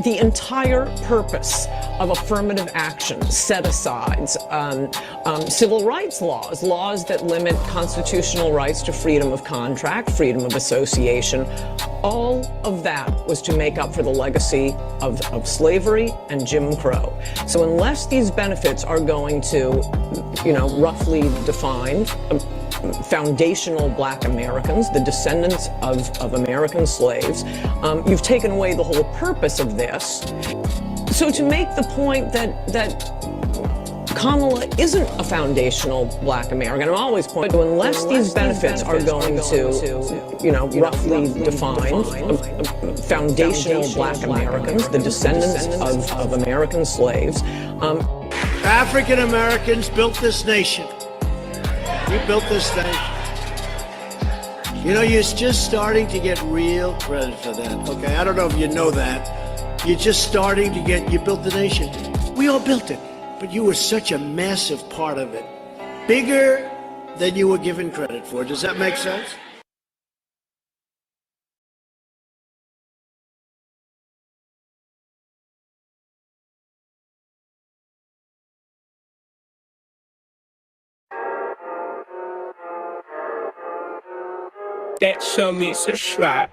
the entire purpose of affirmative action, set-asides, civil rights laws that limit constitutional rights to freedom of contract, freedom of association, all of that was to make up for the legacy of slavery and Jim Crow. So unless these benefits are going to, roughly defined, foundational Black Americans, the descendants of American slaves, you've taken away the whole purpose of this. So to make the point that Kamala isn't a foundational Black American, I'm always pointing to, unless these benefits are going to, roughly defined, foundational Black Americans, the descendants of American slaves. African Americans built this nation. We built this nation. You're just starting to get real credit for that, okay? I don't know if you know that. You're just starting to you built the nation. We all built it, but you were such a massive part of it. Bigger than you were given credit for. Does that make sense? That show me subscribe.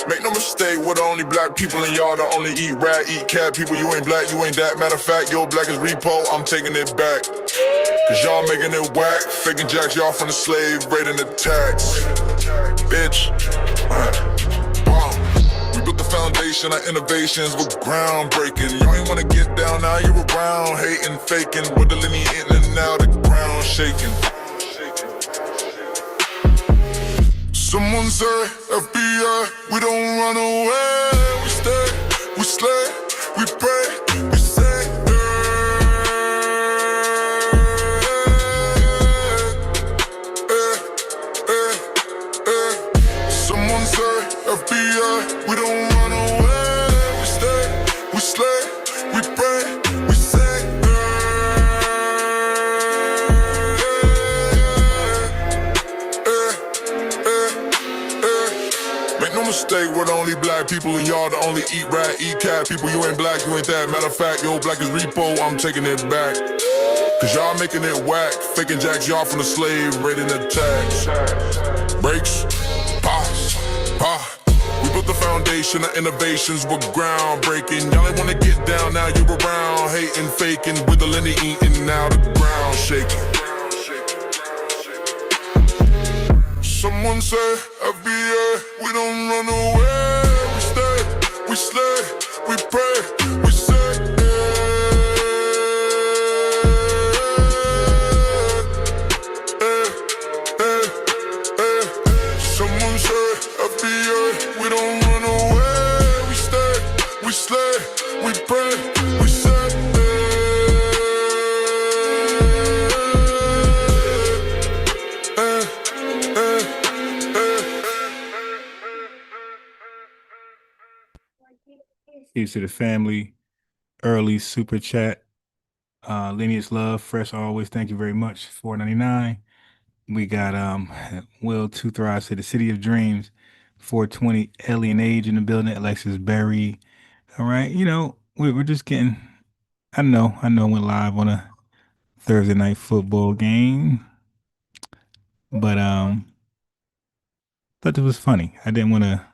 Make no mistake, we're the only black people in y'all that only eat rat, eat cat. People, you ain't black, you ain't that. Matter of fact, your black is repo, I'm taking it back. Cause y'all making it whack, faking jacks, y'all from the slave, raiding the tax. Bitch. We built the foundation, our innovations were groundbreaking. You ain't wanna get down, now you're around, hating, faking. With the linear in and out, the ground shaking. Someone say, FBI, we don't run away. We stay, we slay, we pray, we say, Someone say, FBI, we don't run away. We stay, we slay, we pray, we say, mistake, we're the only black people and y'all the only eat rat, eat cat. People, you ain't black, you ain't that. Matter of fact, your black is repo, I'm taking it back. Cause y'all making it whack, faking jacks, y'all from the slave, raiding the tax. Breaks, pause, We built the foundation, our innovations were groundbreaking. Y'all ain't wanna get down, now you're around, hating, faking, with the linear eating, now the ground shaking. Someone say, FBA, we don't run away. We stay, we slay, we pray, we say, Someone say, FBA, we don't run away. We stay, we slay, we pray, we say, Peace to the family. Early super chat. Lineage love, fresh always. Thank you very much. $4.99. We got Will Two Thrive said the City of Dreams. 420 Alien Age in the building. Alexis Berry. All right, we're just getting. I know. Went live on a Thursday night football game, but thought it was funny. I didn't want to.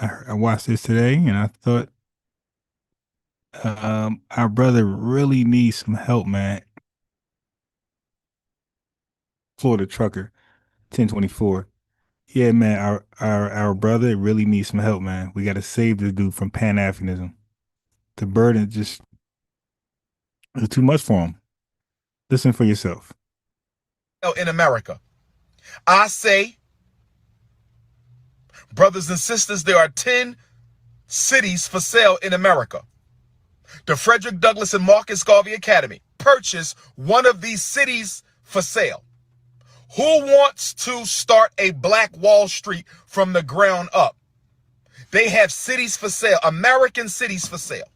I watched this today and I thought our brother really needs some help, man. Florida Trucker, 1024. Yeah, man, our brother really needs some help, man. We got to save this dude from Pan-Africanism. The burden just is too much for him. Listen for yourself. In America, I say, brothers and sisters, there are 10 cities for sale in America. The Frederick Douglass and Marcus Garvey Academy. Purchase one of these cities for sale. Who wants to start a Black Wall Street from the ground up? They have cities for sale, American cities for sale.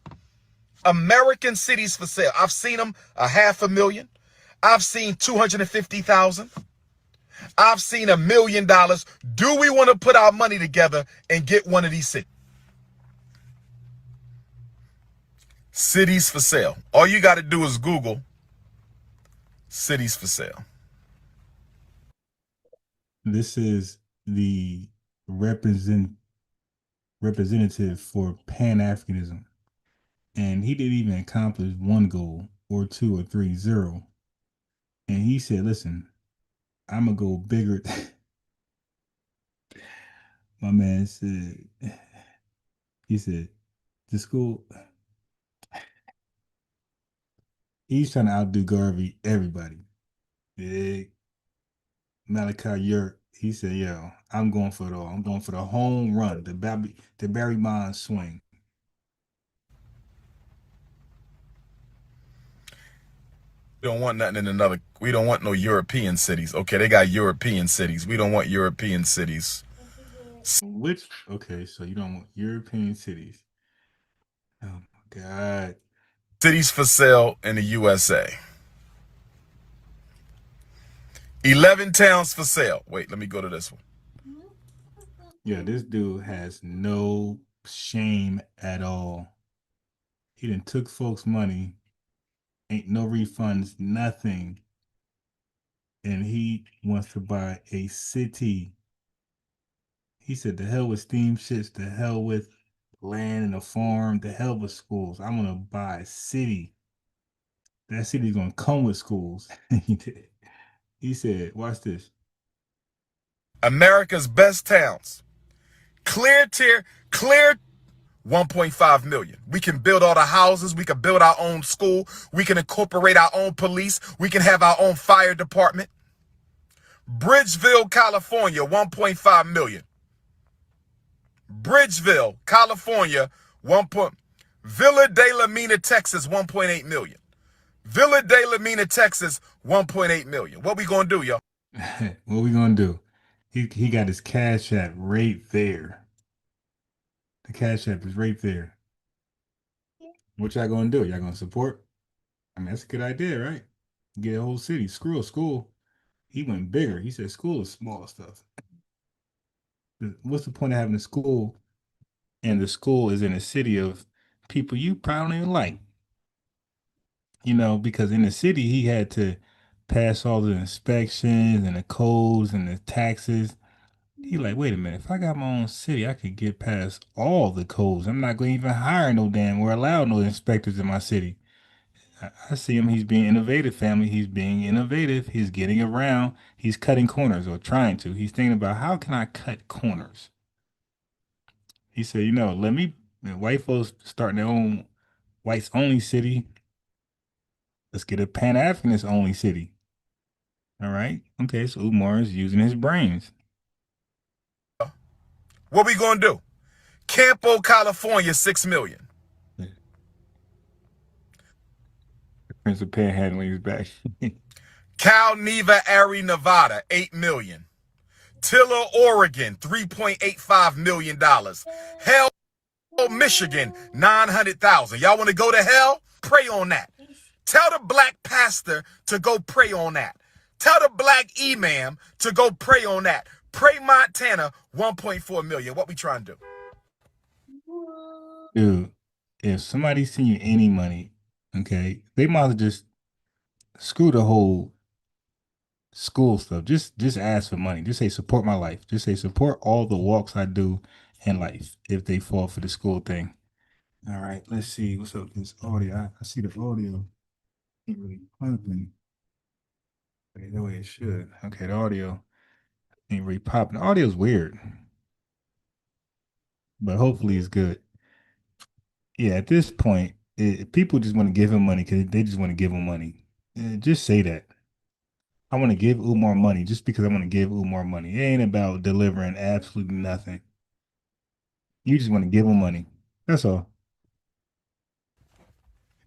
American cities for sale. I've seen them 500,000. I've seen 250,000. I've seen $1 million. Do we want to put our money together and get one of these cities? Cities for sale. All you got to do is Google cities for sale. This is the representative for Pan-Africanism. And he didn't even accomplish one goal or two or three, zero. And he said, listen, I'm going to go bigger. My man said, he said, the school, he's trying to outdo Garvey, everybody. Big Malachi Yurt, he said, yo, I'm going for it all. I'm going for the home run, the Barry Bonds swing. We don't want nothing in another. We don't want no European cities. Okay, they got European cities. We don't want European cities. Which, okay, so you don't want European cities. Oh my God. Cities for sale in the USA. 11 towns for sale. Wait, let me go to this one. Yeah, this dude has no shame at all. He done took folks' money. Ain't no refunds, nothing. And he wants to buy a city. He said, the hell with steamships, the hell with land and a farm, the hell with schools. I'm going to buy a city. That city's going to come with schools. He said, watch this. America's best towns. Clear 1.5 million. We can build all the houses. We can build our own school. We can incorporate our own police. We can have our own fire department. Bridgeville, California, 1.5 million. Bridgeville, California, Villa de la Mina, Texas, 1.8 million. Villa de la Mina, Texas, 1.8 million. What we gonna do, y'all? What we gonna do? He got his Cash App right there. The Cash App is right there. What y'all gonna do? Y'all gonna support? I mean, that's a good idea, right? Get a whole city. Screw a school. He went bigger. He said school is small stuff. What's the point of having a school and the school is in a city of people you probably don't even like? You know, because in the city he had to pass all the inspections and the codes and the taxes. He like, wait a minute, if I got my own city, I could get past all the codes. I'm not going to even hire no damn or allow no inspectors in my city. I see him. He's being innovative, family. He's being innovative. He's getting around. He's cutting corners or trying to. He's thinking about how can I cut corners? He said, you know, let me, white folks starting their own whites only city. Let's get a Pan-Africanist only city. All right. Okay. So Umar is using his brains. What we gonna do? Campo, California, 6 million. The Prince of Panhandling is back. Cal Neva, Erie, Nevada, 8 million. Tiller, Oregon, $3.85 million. Hell, Michigan, 900,000. Y'all want to go to hell? Pray on that. Tell the black pastor to go pray on that. Tell the black imam to go pray on that. Pray Montana, 1.4 million. What we trying to do? Dude, if somebody send you any money, okay, they might as well just screw the whole school stuff. Just ask for money. Just say support my life. Just say support all the walks I do in life if they fall for the school thing. All right, let's see what's up with this audio. I see the audio ain't really pumping the way it should. Okay, the audio ain't really popping. The audio's weird, but hopefully it's good. Yeah, at this point, people just want to give him money because they just want to give him money. Just say that. I want to give Umar money just because I want to give Umar money. It ain't about delivering absolutely nothing. You just want to give him money. That's all.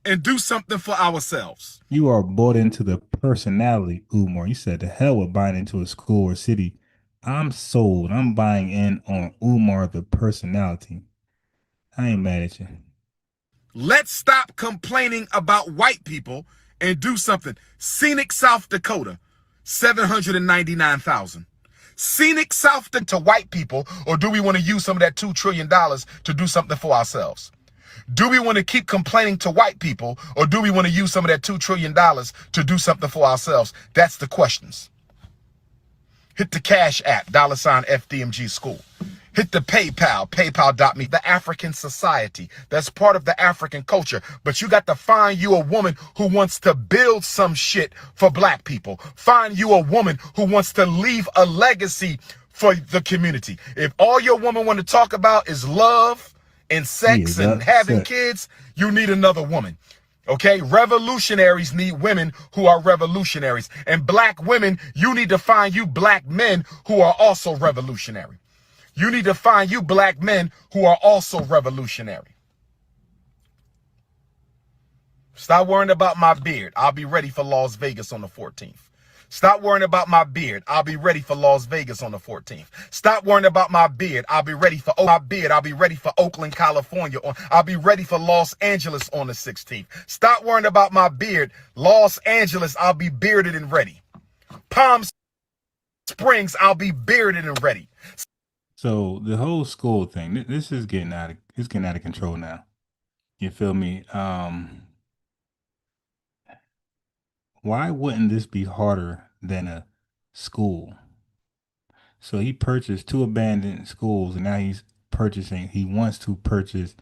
And do something for ourselves. You are bought into the personality, Umar. You said the hell with buying into a school or city. I'm sold. I'm buying in on Umar, the personality. I ain't mad at you. Let's stop complaining about white people and do something. Scenic South Dakota, 799,000. Scenic South to white people, or do we want to use some of that $2 trillion to do something for ourselves? Do we want to keep complaining to white people, or do we want to use some of that $2 trillion to do something for ourselves? That's the questions. Hit the Cash App, $FDMG School. Hit the PayPal, paypal.me, the African Society. That's part of the African culture. But you got to find you a woman who wants to build some shit for black people. Find you a woman who wants to leave a legacy for the community. If all your woman want to talk about is love and sex and having kids, you need another woman. Okay, revolutionaries need women who are revolutionaries. And black women, you need to find you black men who are also revolutionary. You need to find you black men who are also revolutionary. Stop worrying about my beard. I'll be ready for Las Vegas on the 14th. Stop worrying about my beard. I'll be ready for Las Vegas on the 14th. Stop worrying about my beard. I'll be ready for I'll be ready for Oakland, California. I'll be ready for Los Angeles on the 16th. Stop worrying about my beard. Los Angeles, I'll be bearded and ready. Palm Springs, I'll be bearded and ready. So the whole school thing, this is getting out of control now. You feel me? Why wouldn't this be harder than a school? So he purchased 2 abandoned schools, and now he wants to purchase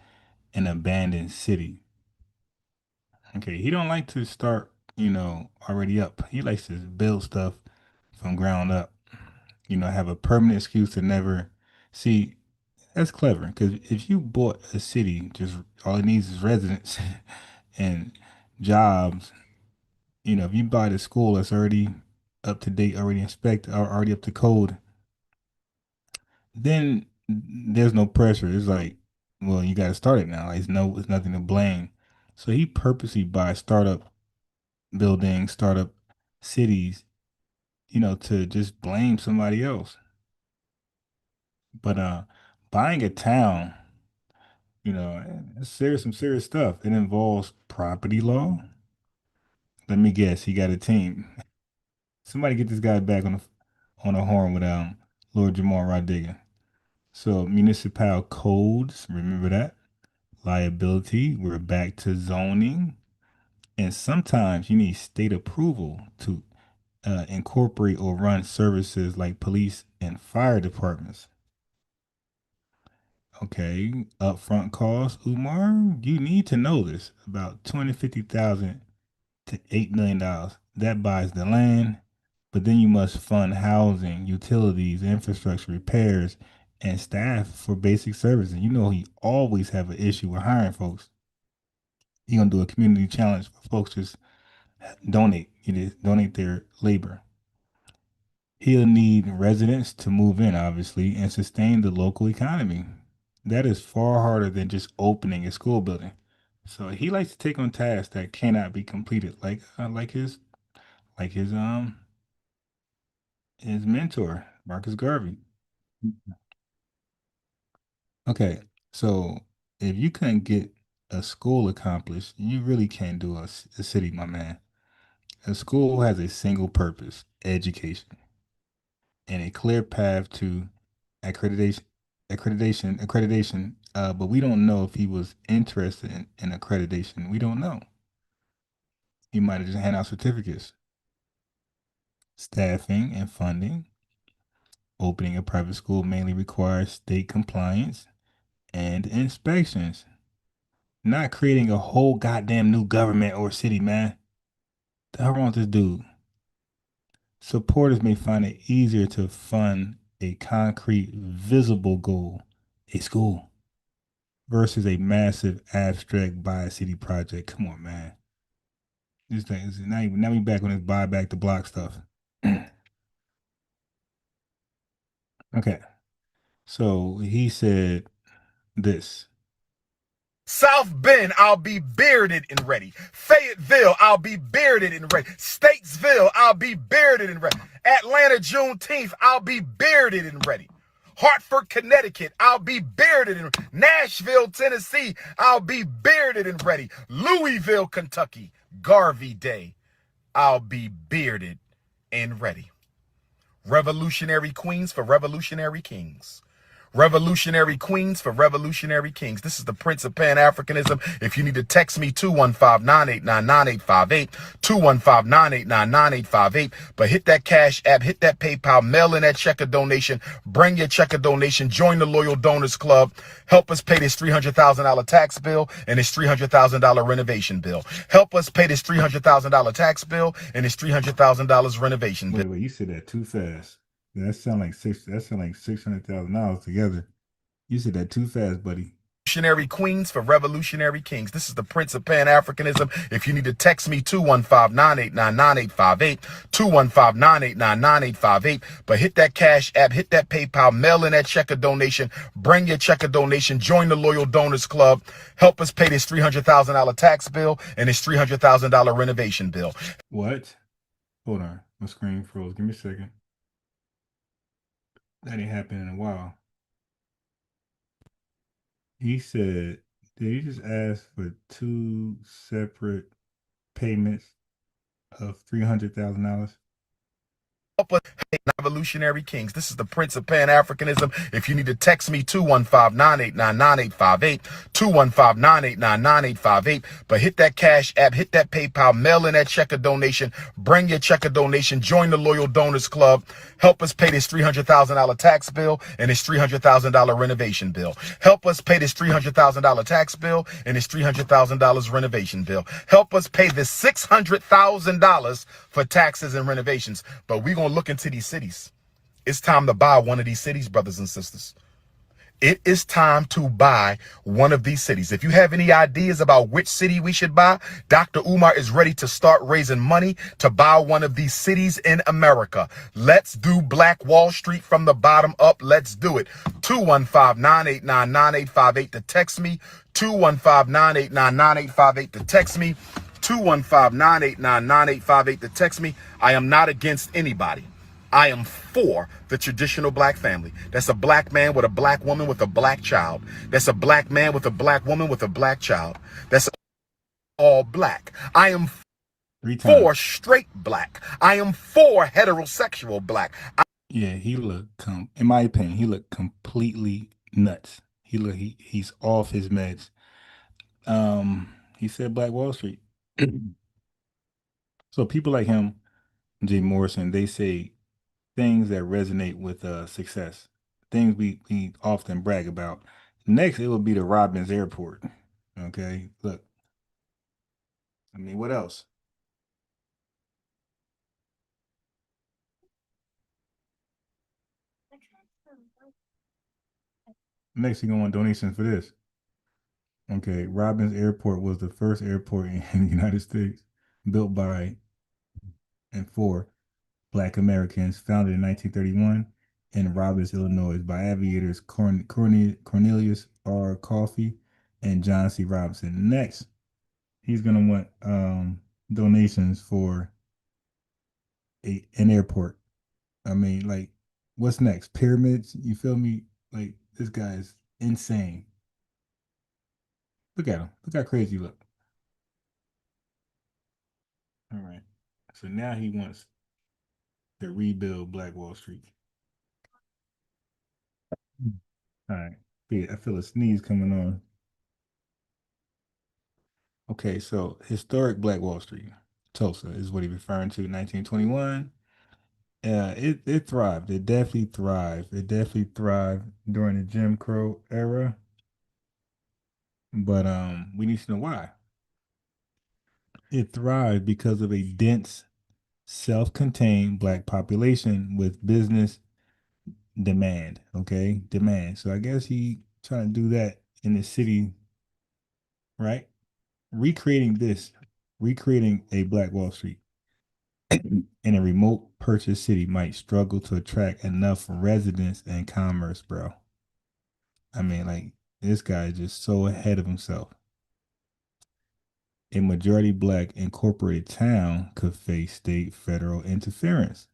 an abandoned city. Okay, he don't like to start, already up. He likes to build stuff from ground up. Have a permanent excuse to never see. That's clever, because if you bought a city, just all it needs is residents and jobs. If you buy the school that's already up to date, already inspected, or already up to code, then there's no pressure. It's like, well, you got to start it now. It's nothing to blame. So he purposely buys startup buildings, startup cities, to just blame somebody else. But buying a town, it's some serious stuff. It involves property law. Let me guess, he got a team. Somebody get this guy back on the horn with Lord Jamar Rodriguez. So municipal codes, remember that? Liability, we're back to zoning. And sometimes you need state approval to incorporate or run services like police and fire departments. Okay, upfront costs, Umar, you need to know this. About $250,000 to $8 million. That buys the land, but then you must fund housing, utilities, infrastructure, repairs, and staff for basic services. He always have an issue with hiring folks. He gonna do a community challenge for folks just donate their labor. He'll need residents to move in, obviously, and sustain the local economy. That is far harder than just opening a school building. So he likes to take on tasks that cannot be completed, like his mentor, Marcus Garvey. Okay, so if you couldn't get a school accomplished, you really can't do a city, my man. A school has a single purpose: education, and a clear path to accreditation. But we don't know if he was interested in accreditation. We don't know. He might have just handed out certificates. Staffing and funding. Opening a private school mainly requires state compliance and inspections. Not creating a whole goddamn new government or city, man. The hell wrong with this dude? Supporters may find it easier to fund a concrete, visible goal, a school, versus a massive, abstract buy a city project. Come on, man. This thing is now we back on this buy back the block stuff. Okay. So he said this. South Bend, I'll be bearded and ready. Fayetteville, I'll be bearded and ready. Statesville, I'll be bearded and ready. Atlanta, Juneteenth, I'll be bearded and ready. Hartford, Connecticut, I'll be bearded and ready. Nashville, Tennessee, I'll be bearded and ready. Louisville, Kentucky, Garvey Day, I'll be bearded and ready. Revolutionary queens for revolutionary kings. Revolutionary queens for revolutionary kings. This is the Prince of Pan-Africanism. If you need to text me, 215-989-9858, 215-989-9858. But hit that Cash App, hit that PayPal, mail in that check or donation, bring your check or donation, join the Loyal Donors Club, help us pay this $300,000 tax bill and this $300,000 renovation bill. Help us pay this $300,000 tax bill and this $300,000 renovation bill. Wait, you said that too fast. That sound like $600,000 together. You said that too fast, buddy. Revolutionary queens for revolutionary kings. This is the Prince of Pan-Africanism. If you need to text me, 215-989-9858, 215-989-9858. But hit that Cash App, hit that PayPal, mail in that check or donation, bring your check or donation, join the Loyal Donors Club, help us pay this $300,000 tax bill and this $300,000 renovation bill. What? Hold on. My screen froze. Give me a second. That ain't happened in a while. He said, did he just ask for 2 separate payments of $300,000? Help us pay revolutionary kings. This is the Prince of Pan-Africanism. If you need to text me, 215-989-9858, 215-989-9858. But hit that Cash App, hit that PayPal, mail in that check or donation, bring your check or donation, join the Loyal Donors Club, help us pay this $300,000 tax bill and this $300,000 renovation bill. Help us pay this $300,000 tax bill and this $300,000 renovation bill. Help us pay this $600,000 for taxes and renovations. But we're going to look into these cities. It's time to buy one of these cities, brothers and sisters. It is time to buy one of these cities. If you have any ideas about which city we should buy, Dr. Umar is ready to start raising money to buy one of these cities in America. Let's do Black Wall Street from the bottom up. Let's do it. 215-989-9858 to text me. 215-989-9858 to text me. 215-989-9858 to text me. I am not against anybody. I am for the traditional black family. That's a black man with a black woman with a black child. That's a black man with a black woman with a black child. That's all black. I am for straight black. I am for heterosexual black. Yeah, he looked, in my opinion, he looked completely nuts. He's off his meds. He said Black Wall Street. So people like him, Jay Morrison, they say things that resonate with success, things we often brag about. Next, it will be the Robbins Airport. Okay, look. I mean, what else? Next, you're going to want donations for this. Okay, Robbins Airport was the first airport in the United States built by and for Black Americans, founded in 1931 in Robbins, Illinois, by aviators Cornelius R. Coffey and John C. Robinson. Next, he's going to want donations for an airport. I mean, like, what's next? Pyramids? You feel me? Like, this guy is insane. Look at him. Look how crazy he look. All right. So now he wants to rebuild Black Wall Street. All right. I feel a sneeze coming on. Okay, so historic Black Wall Street, Tulsa, is what he's referring to. 1921. It thrived. It definitely thrived. It definitely thrived during the Jim Crow era. But we need to know why. It thrived because of a dense, self-contained Black population with business demand. Okay, demand. So I guess he trying to do that in the city, right? Recreating a Black Wall Street in a remote purchase city might struggle to attract enough residents and commerce, bro. I mean, like, this guy is just so ahead of himself. A majority Black incorporated town could face state, federal interference,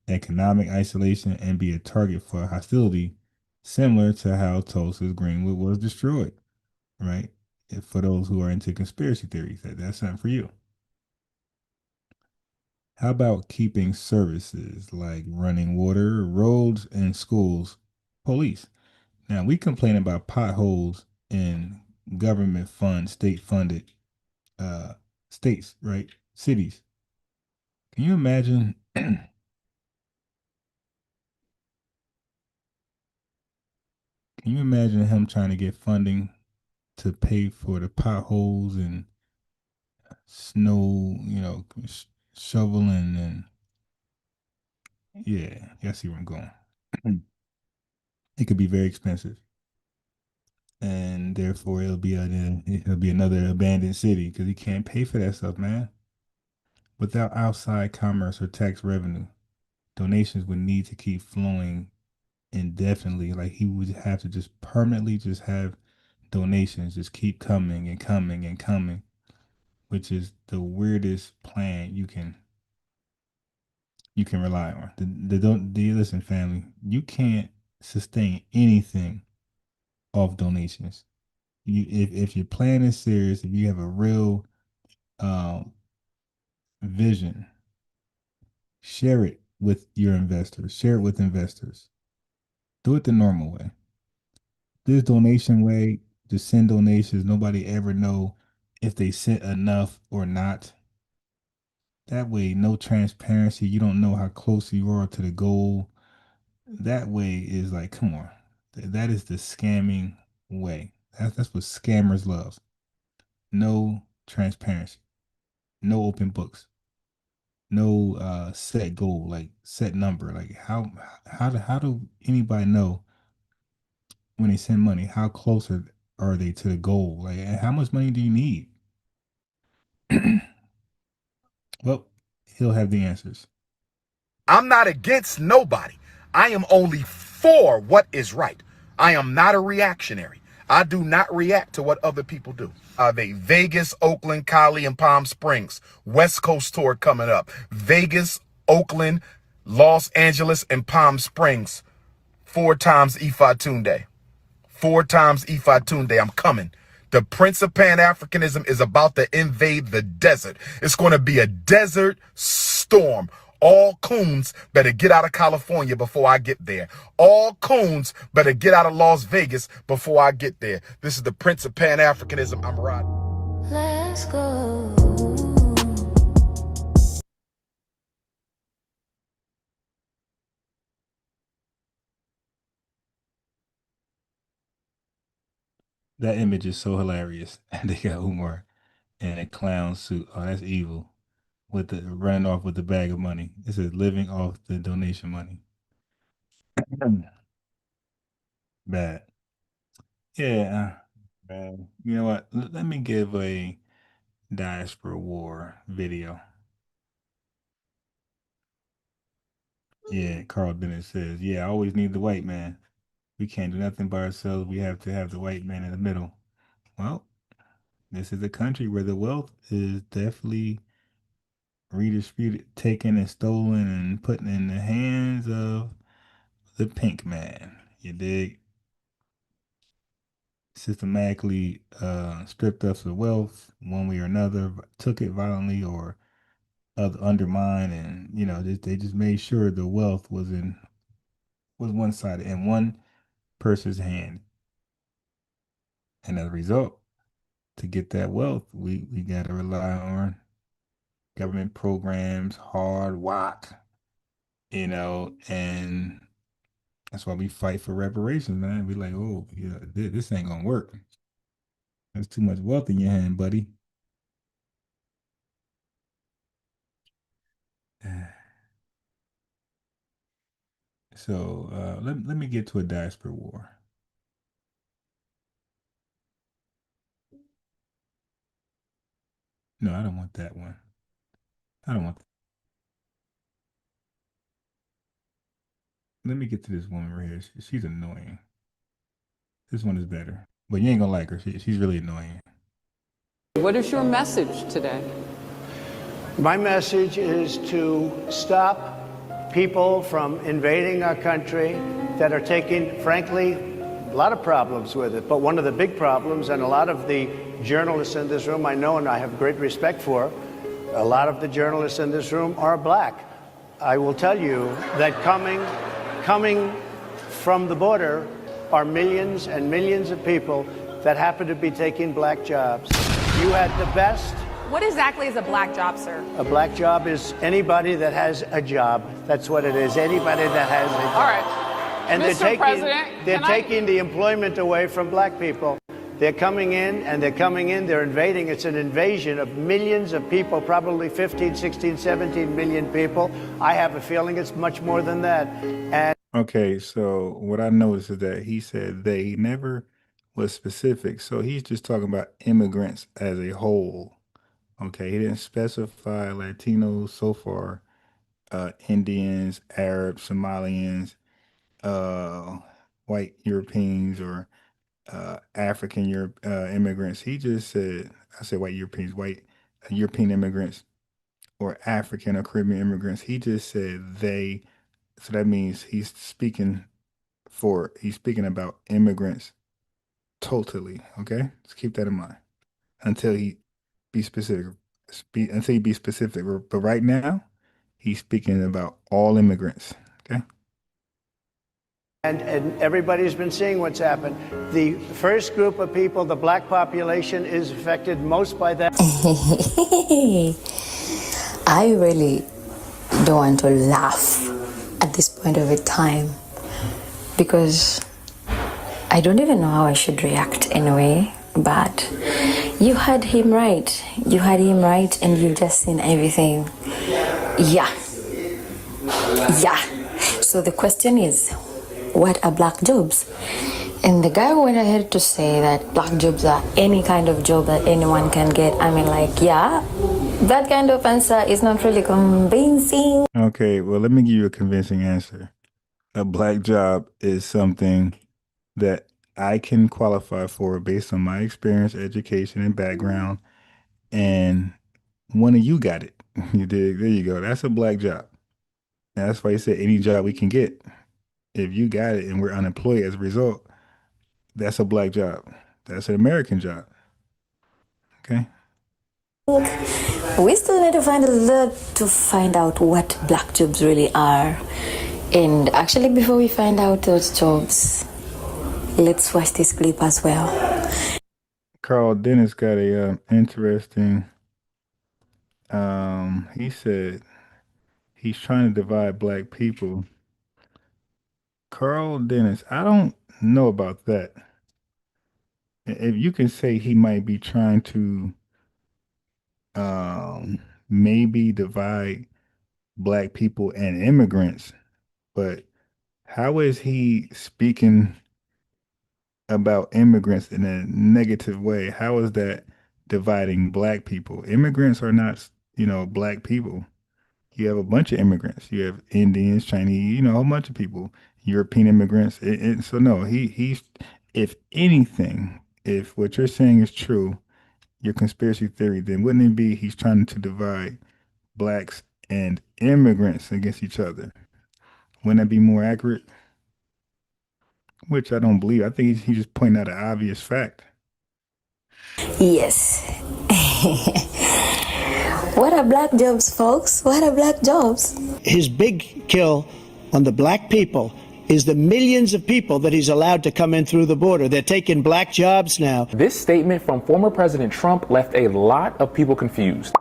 economic isolation, and be a target for hostility, similar to how Tulsa's Greenwood was destroyed, right? For those who are into conspiracy theories, that's something for you. How about keeping services like running water, roads, and schools, police? Now, we complain about potholes in government funded, state funded states, right? Cities. Can you imagine? Can you imagine him trying to get funding to pay for the potholes and snow, shoveling and yeah, I see where I'm going. It could be very expensive, and therefore it'll be another abandoned city because he can't pay for that stuff, man. Without outside commerce or tax revenue, donations would need to keep flowing indefinitely. Like he would have to just permanently just have donations just keep coming and coming and coming, which is the weirdest plan you can rely on. The listen, family, you can't sustain anything off donations. If your plan is serious, if you have a real um, vision, share it with your investors. Share it with investors. Do it the normal way. This donation way, just send donations. Nobody ever know if they sent enough or not. That way, no transparency. You don't know how close you are to the goal. That way is like, come on. That is the scamming way. That's what scammers love. No transparency. No open books. No set goal, like set number. Like how do anybody know when they send money, how close are they to the goal? Like how much money do you need? Well, he'll have the answers. I'm not against nobody. I am only for what is right. I am not a reactionary. I do not react to what other people do. They Vegas, Oakland, Cali, and Palm Springs West Coast tour coming up. Vegas, Oakland, Los Angeles, and Palm Springs. 4 times Ifa Tunde. 4 times Ifa Tunde. I'm coming. The Prince of Pan-Africanism is about to invade the desert. It's going to be a desert storm. All coons better get out of California before I get there. All coons better get out of Las Vegas before I get there. This is the Prince of Pan-Africanism. I'm riding. Let's go. That image is so hilarious. They got Umar in a clown suit. Oh, that's evil. With the running off with the bag of money. It says living off the donation money. Bad. Yeah. Man. You know what? Let me give a diaspora war video. Yeah, Carl Bennett says, yeah, I always need the white man. We can't do nothing by ourselves. We have to have the white man in the middle. Well, this is a country where the wealth is definitely redistributed, taken and stolen and put in the hands of the pink man. You dig? Systematically stripped us of wealth one way or another, took it violently or undermined, and they just made sure the wealth was one sided in one person's hand. And as a result, to get that wealth, we got to rely on government programs, hard work, and that's why we fight for reparations, man. We like, oh, yeah, this ain't gonna work. There's too much wealth in your hand, buddy. So let me get to a diaspora war. No, I don't want that one. I don't want. Let me get to this woman right here. She's annoying. This one is better, but you ain't gonna like her. She's really annoying. What is your message today? My message is to stop people from invading our country that are taking, frankly, a lot of problems with it. But one of the big problems, and a lot of the journalists in this room I know and I have great respect for, A lot of the journalists in this room are black. I will tell you that coming from the border are millions and millions of people that happen to be taking black jobs. You had the best. What exactly is a black job, sir? A black job is anybody that has a job. That's what it is. Anybody that has a job. All right. And Mr. President, they're taking the employment away from black people. They're coming in, they're invading. It's an invasion of millions of people, probably 15, 16, 17 million people. I have a feeling it's much more than that. And Okay, so what I noticed is that he said they, he never was specific. So he's just talking about immigrants as a whole. Okay, he didn't specify Latinos so far, Indians, Arabs, Somalians, white Europeans, or African immigrants. He just said, I said white Europeans, white European immigrants, or African or Caribbean immigrants. He just said they, so that means he's speaking about immigrants totally. Okay, let's keep that in mind until he be specific. Until he be specific. But right now, he's speaking about all immigrants. Okay. And everybody's been seeing what's happened. The first group of people, the black population, is affected most by that. I really don't want to laugh at this point of a time because I don't even know how I should react anyway. But you had him right. You had him right, and you've just seen everything. Yeah. So the question is, what are black jobs? And the guy went ahead to say that black jobs are any kind of job that anyone can get. I mean, like, yeah, that kind of answer is not really convincing. Okay, well, let me give you a convincing answer. A black job is something that I can qualify for based on my experience, education, and background. And one of you got it. You did. There you go. That's a black job. And that's why he said any job we can get. If you got it and we're unemployed as a result, that's a black job. That's an American job. Okay. We still need to find a lot to find out what black jobs really are. And actually, before we find out those jobs, let's watch this clip as well. Carl Dennis got a interesting. He said he's trying to divide black people. Carl Dennis, I don't know about that. If you can say he might be trying to maybe divide black people and immigrants, but how is he speaking about immigrants in a negative way? How is that dividing black people? Immigrants are not, black people. You have a bunch of immigrants. You have Indians, Chinese, a whole bunch of people, European immigrants. So no, he's, if anything, if what you're saying is true, your conspiracy theory, then wouldn't it be he's trying to divide blacks and immigrants against each other? Wouldn't that be more accurate? Which I don't believe. I think he's just pointing out an obvious fact. Yes. What are black jobs, folks? What are black jobs? His big kill on the black people is the millions of people that he's allowed to come in through the border. They're taking black jobs now. This statement from former President Trump left a lot of people confused.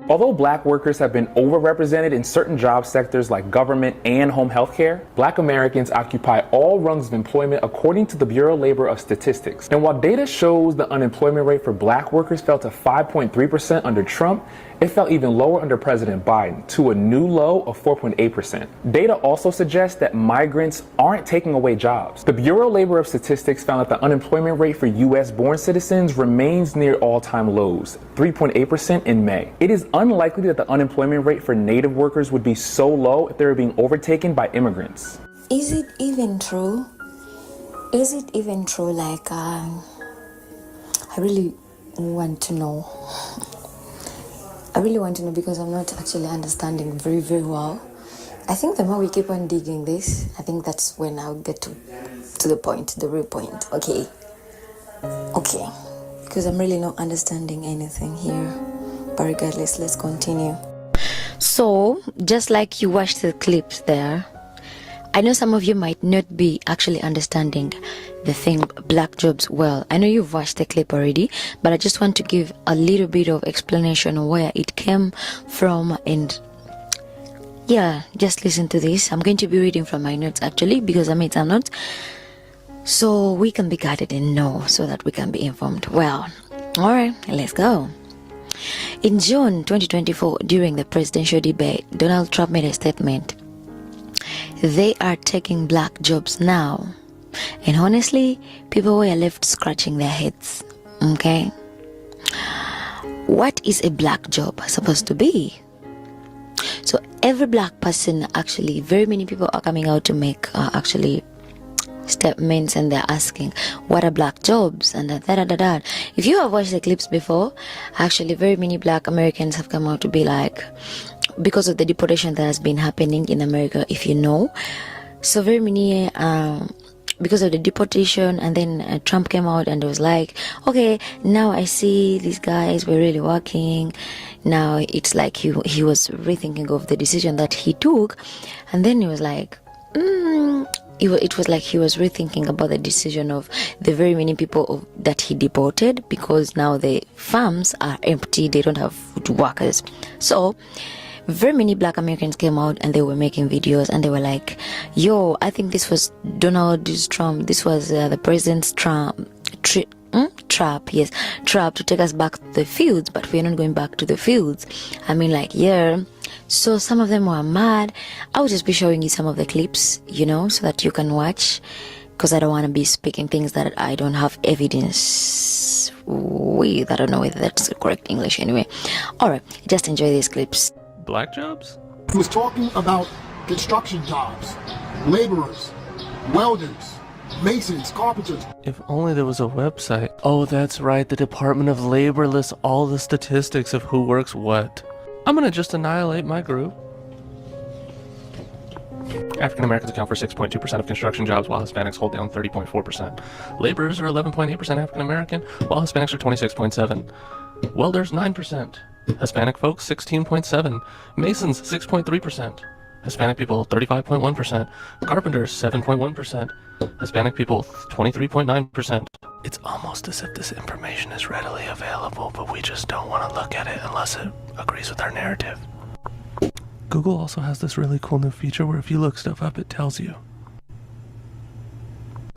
Although black workers have been overrepresented in certain job sectors like government and home health care, black Americans occupy all rungs of employment according to the Bureau of Labor of Statistics. And while data shows the unemployment rate for black workers fell to 5.3% under Trump, it fell even lower under President Biden to a new low of 4.8%. Data also suggests that migrants aren't taking away jobs. The Bureau of Labor of Statistics found that the unemployment rate for U.S.-born citizens remains near all-time lows, 3.8% in May. It is unlikely that the unemployment rate for native workers would be so low if they were being overtaken by immigrants. Is it even true? Is it even true? Like, I really want to know. I really want to know because I'm not actually understanding very, very well. I think the more we keep on digging this, I think that's when I'll get to the point, the real point. Okay. because I'm really not understanding anything here. But regardless, let's continue. So, just like you watched the clips there, I know some of you might not be actually understanding the thing black jobs well. I know you've watched the clip already, but I just want to give a little bit of explanation where it came from. And yeah, just listen to this. I'm going to be reading from my notes actually, because I made some notes so we can be guided and know, so that we can be informed. Well, all right, let's go. In June 2024, during the presidential debate, Donald Trump made a statement. They are taking black jobs now. And honestly, people were left scratching their heads. Okay? What is a black job supposed to be? So every black person, actually, very many people are coming out to make actually statements, and they're asking, what are black jobs? And da. If you have watched the clips before, actually very many black Americans have come out to be like, because of the deportation that has been happening in America, if you know, so very many because of the deportation, and then Trump came out and was like, okay, now I see these guys were really working. Now it's like he was rethinking of the decision that he took, and then he was like, it was like he was rethinking about the decision of the very many people that he deported, because now the farms are empty, they don't have food workers. So very many black Americans came out and they were making videos, and they were like, yo, I think this was Donald Trump, this was the president's trap to take us back to the fields, but we're not going back to the fields. I mean, like, yeah. So some of them were mad. I'll just be showing you some of the clips, you know, so that you can watch, because I don't want to be speaking things that I don't have evidence with. I don't know whether that's the correct English anyway. Alright, just enjoy these clips. Black jobs? He was talking about construction jobs, laborers, welders, masons, carpenters. If only there was a website. Oh, that's right, the Department of Labor lists all the statistics of who works what. I'm gonna just annihilate my group. African Americans account for 6.2% of construction jobs, while Hispanics hold down 30.4%. Laborers are 11.8% African American, while Hispanics are 26.7%. Welders 9%. Hispanic folks 16.7%. Masons 6.3%. Hispanic people 35.1%. Carpenters 7.1%. Hispanic people 23.9%. It's almost as if this information is readily available, but we just don't want to look at it unless it agrees with our narrative. Google also has this really cool new feature where if you look stuff up, it tells you.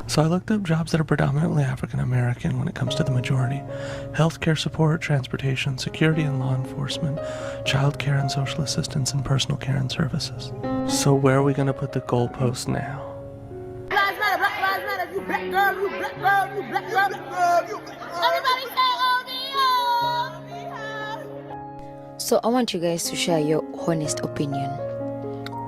So I looked up jobs that are predominantly African American when it comes to the majority. Healthcare support, transportation, security and law enforcement, child care and social assistance, and personal care and services. So where are we going to put the goalpost now? Black lives matter, black lives matter, you black girl, you black girl, you black girl, you black girl, you black girl. Everybody say ODO. So I want you guys to share your honest opinion.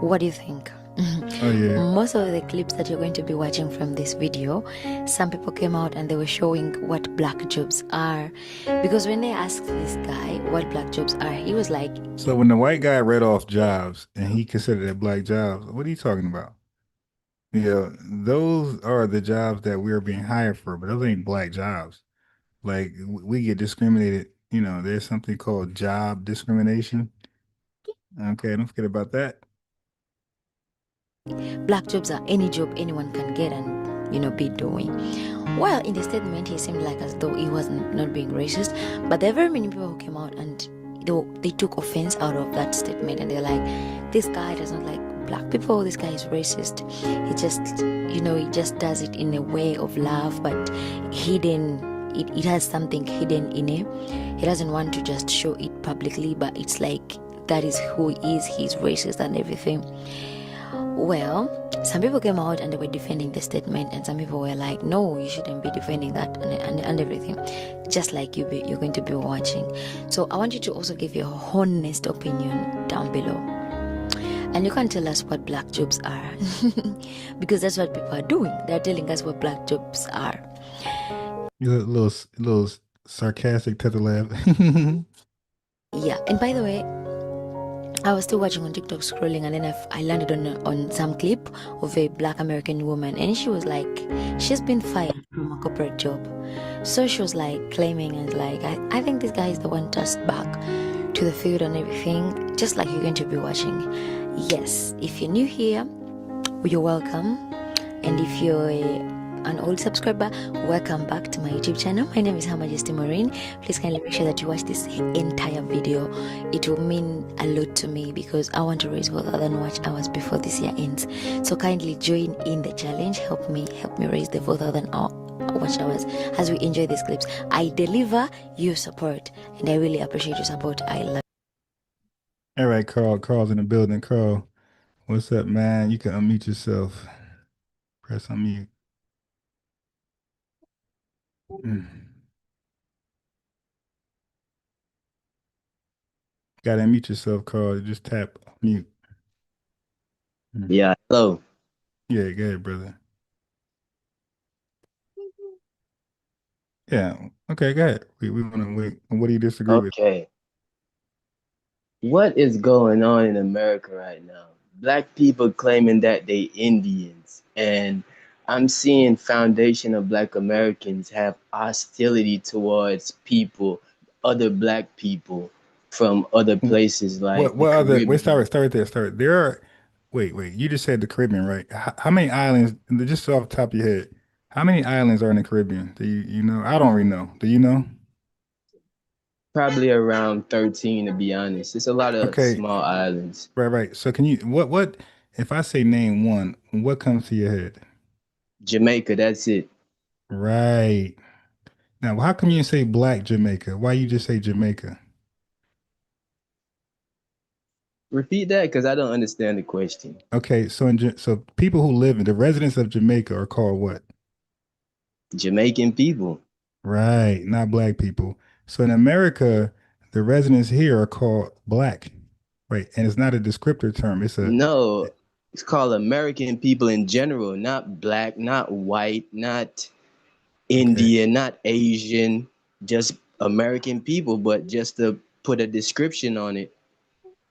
What do you think? Oh, yeah. Most of the clips that you're going to be watching from this video, some people came out and they were showing what black jobs are. Because when they asked this guy what black jobs are, he was like... So when the white guy read off jobs and he considered it black jobs, what are you talking about? Yeah, those are the jobs that we're being hired for, but those ain't black jobs. Like, we get discriminated. You know, there's something called job discrimination. Okay, don't forget about that. Black jobs are any job anyone can get and, you know, be doing. Well, in the statement, he seemed like as though he was not being racist, but there are very many people who came out and they took offense out of that statement, and they're like, this guy doesn't like black people, this guy is racist. He just, you know, he just does it in a way of love, but hidden, it has something hidden in it. He doesn't want to just show it publicly, but it's like, that is who he is, he's racist and everything. Well, some people came out and they were defending the statement, and some people were like, no, you shouldn't be defending that and everything, just like you're going to be watching. So I want you to also give your honest opinion down below, and you can tell us what black jobs are because that's what people are doing. They're telling us what black jobs are. You're a little sarcastic, Tether Lab. Yeah, and by the way, I was still watching on TikTok scrolling, and then I landed on some clip of a Black American woman, and she was like, she's been fired from a corporate job. So she was like claiming and like, I think this guy is the one tossed back to the field and everything, just like you're going to be watching. Yes, if you're new here, you're welcome, and if you're an old subscriber, welcome back to my YouTube channel. My name is Her Majesty Maureen. Please kindly make sure that you watch this entire video. It will mean a lot to me because I want to raise more than watch hours before this year ends. So kindly join in the challenge. Help me raise the 4,000 watch hours as we enjoy these clips. I deliver your support, and I really appreciate your support. I love. All right, Carl. Carl's in the building. Carl, what's up, man? You can unmute yourself. Press unmute. Gotta unmute yourself, Carl. Just tap mute. Yeah, hello. Yeah, go ahead, brother. Yeah, okay, go ahead. We want to wait. What do you disagree with? Okay. What is going on in America right now? Black people claiming that they Indians, and I'm seeing foundation of Black Americans have hostility towards people, other Black people from other places like the What other? Wait, Caribbean. start right there. Start. There are. Wait. You just said the Caribbean, right? How many islands? Just off the top of your head, how many islands are in the Caribbean? Do you know? I don't really know. Do you know? Probably around 13, to be honest. It's a lot of Okay. small islands. Right. So can you what if I say name one, what comes to your head? Jamaica, that's it. Right. Now, how come you didn't say Black Jamaica? Why you just say Jamaica? Repeat that because I don't understand the question. Okay, so so people who live in the residents of Jamaica are called what? Jamaican people. Right, not Black people. So in America, the residents here are called Black, right? And it's not a descriptor term. No, it's called American people in general, not Black, not white, not Indian, not Asian, just American people, but just to put a description on it.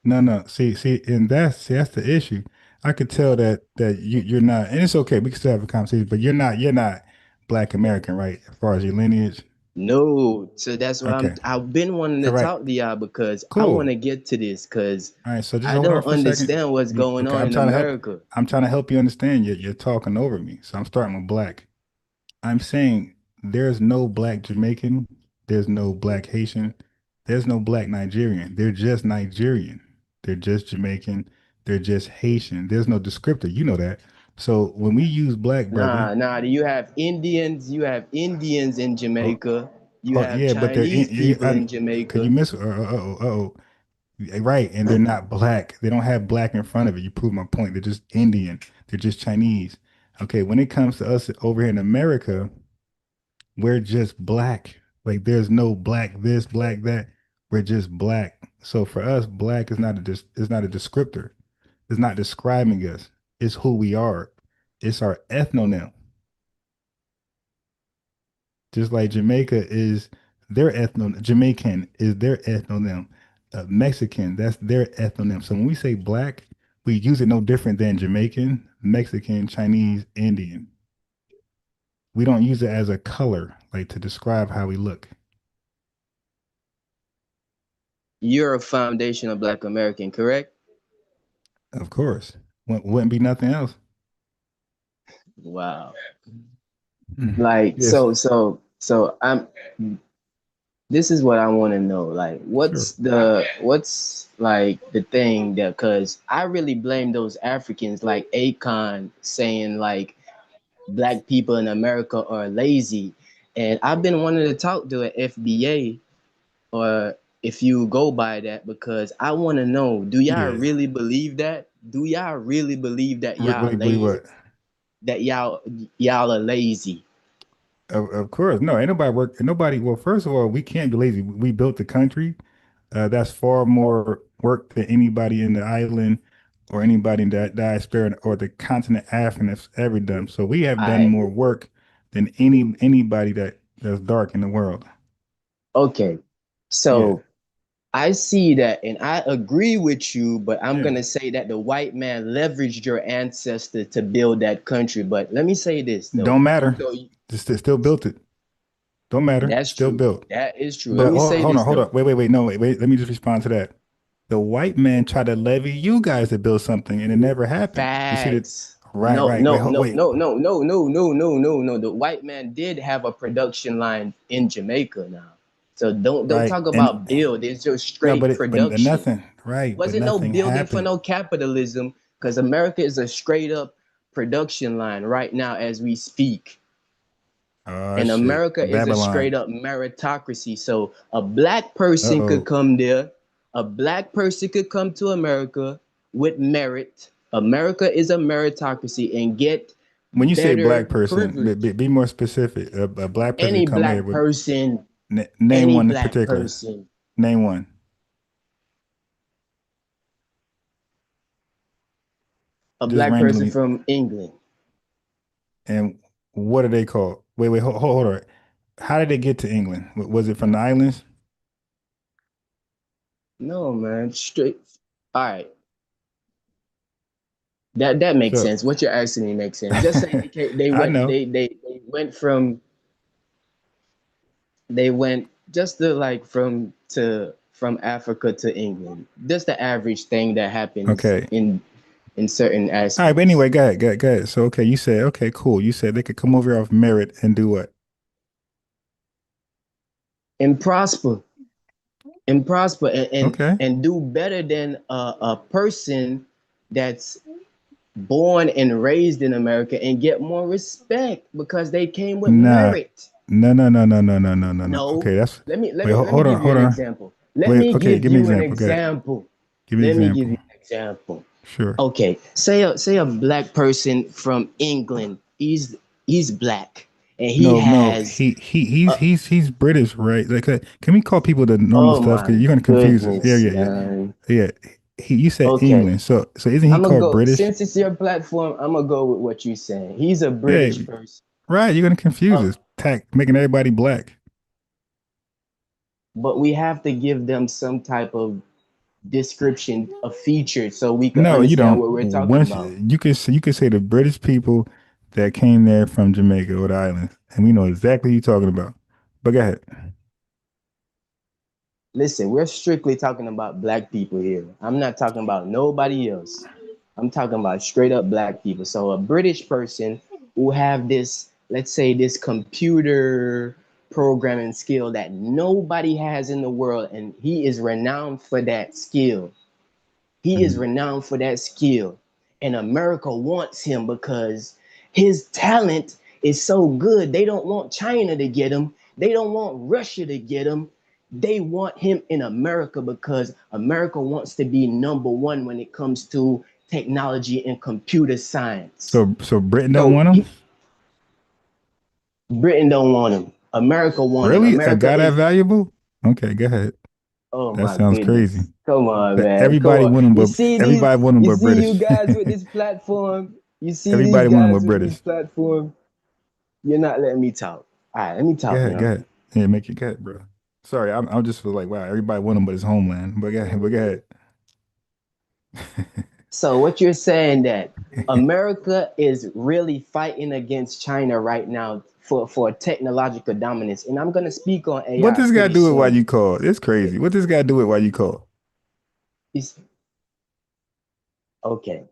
No. See, and that's the issue. I could tell that you're not, and it's okay. We can still have a conversation, but you're not Black American, right? As far as your lineage. No, so that's why Okay. I've been wanting to All right. talk to y'all because I Cool. want to get to this because All right, so just I hold on don't for a second. understand what's going Okay, on in America. I'm trying to help you understand. You're talking over me. So I'm starting with Black. I'm saying there's no Black Jamaican, there's no Black Haitian, there's no Black Nigerian. They're just Nigerian. They're just Jamaican. They're just Haitian. There's no descriptor. You know that. So when we use Black, brother, Nah, you have Indians in Jamaica, you have yeah, but Chinese people in could you Jamaica. miss? Right, and they're not Black. They don't have Black in front of it. You prove my point. They're just Indian. They're just Chinese. Okay, when it comes to us over here in America, we're just Black. Like there's no Black this, Black that. We're just Black. So for us, Black is not is not a descriptor. It's not describing us. It's who we are. It's our ethnonym. Just like Jamaica is their ethnonym, Jamaican is their ethnonym. Mexican, that's their ethnonym. So when we say Black, we use it no different than Jamaican, Mexican, Chinese, Indian. We don't use it as a color, like to describe how we look. You're a foundation of Black American, correct? Of course. Wouldn't be nothing else. Wow. Like Yes. so I'm this is what I want to know. Like what's like the thing that, because I really blame those Africans like Akon saying like Black people in America are lazy. And I've been wanting to talk to an FBA, or if you go by that, because I want to know, do y'all really believe that? Do y'all really believe that y'all Really believe lazy? what? That y'all are lazy? Of course. No, ain't nobody work. Nobody. Well, first of all, we can't be lazy. We built the country. That's far more work than anybody in the island or anybody in the diaspora or the continent Africa has ever done. So we have done more work than anybody that's dark in the world. Okay. So I see that and I agree with you, but I'm Yeah. going to say that the white man leveraged your ancestor to build that country. But let me say this though. Don't matter. So Just still built it. Don't matter. that's Still true. built. That is true. Let But me say this hold though. on. Wait. No, wait. Let me just respond to that. The white man tried to levy you guys to build something, and it never happened. You see that? Facts. Right. No, Wait. no, no, Wait. no, no, no, no, no, no, no, no. The white man did have a production line in Jamaica now. So don't Right. talk And about build. It's just no, straight but production. nothing. Right. But Wasn't no nothing building for happened. no capitalism because America is a straight up production line right now as we speak. Oh And shit. America is a straight Babylon. up meritocracy. So a black person could Uh-oh. come there. A black person could come to America with merit. America is a meritocracy and get When you say black better person, privilege. be more specific. A black person Any could come here black with person, name any one in black particular. person, Name one. a Just black person randomly. from England. And what are they called? Wait, hold on. How did they get to England? Was it from the islands? No, man, straight. All right. That makes So sense. What you're asking me makes sense. Just say they I went know. they went from they went just the like from Africa to England. Just the average thing that happens Okay. in certain All right, but aspects. anyway, go ahead. So okay, you said okay, cool. You said they could come over here off merit and do what? And prosper. And prosper Okay. and do better than a person that's born and raised in America and get more respect because they came with Nah. merit. No. No, Okay, that's wait, let me hold give on, you hold an on. example. Let Wait, me okay, give give me an you an example. Go ahead. example. Give me an Let me give example. you an example. Sure. Okay, say a black person from England. He's black and he No. has He's British, right? Like, can we call people the normal oh stuff? my Because you're gonna confuse us. goodness, Yeah. man. Yeah. You said Okay, England, so isn't he I'm gonna called go British? since it's your platform. I'm gonna go with what you're saying. He's a British Hey, person. right? You're gonna confuse Uh, us. Making everybody black. but we have to give them some type of description, a feature, so we can No, you understand don't. what we're talking Once about. you can say the British people that came there from Jamaica or the islands, and we know exactly who you're talking about. But go ahead. Listen, we're strictly talking about black people here. I'm not talking about nobody else. I'm talking about straight up black people. So a British person who have this, let's say this computer programming skill that nobody has in the world, and he is renowned for that skill. He is Mhm. renowned for that skill. And America wants him because his talent is so good. They don't want China to get him. They don't want Russia to get him. They want him in America because America wants to be number one when it comes to technology and computer science. So Britain don't So want them? Britain don't want him. America want him. Really? A America guy that is, valuable? Okay, go ahead. oh That my sounds crazy. goodness. Come on, But man. Come on. everybody want him You but see you British. guys with this platform. You see these Everybody want him guys but with this British. platform. You're not letting me talk. All right, let me Go talk ahead, go now. ahead. Yeah, make it good, bro. Sorry, I'm just feel like wow, everybody want him but his homeland. But go ahead. So what you're saying that America is really fighting against China right now for technological dominance. And I'm gonna speak on What AI this guy pretty do with why soon. you call? It's crazy. What this guy do with why you call? It's okay.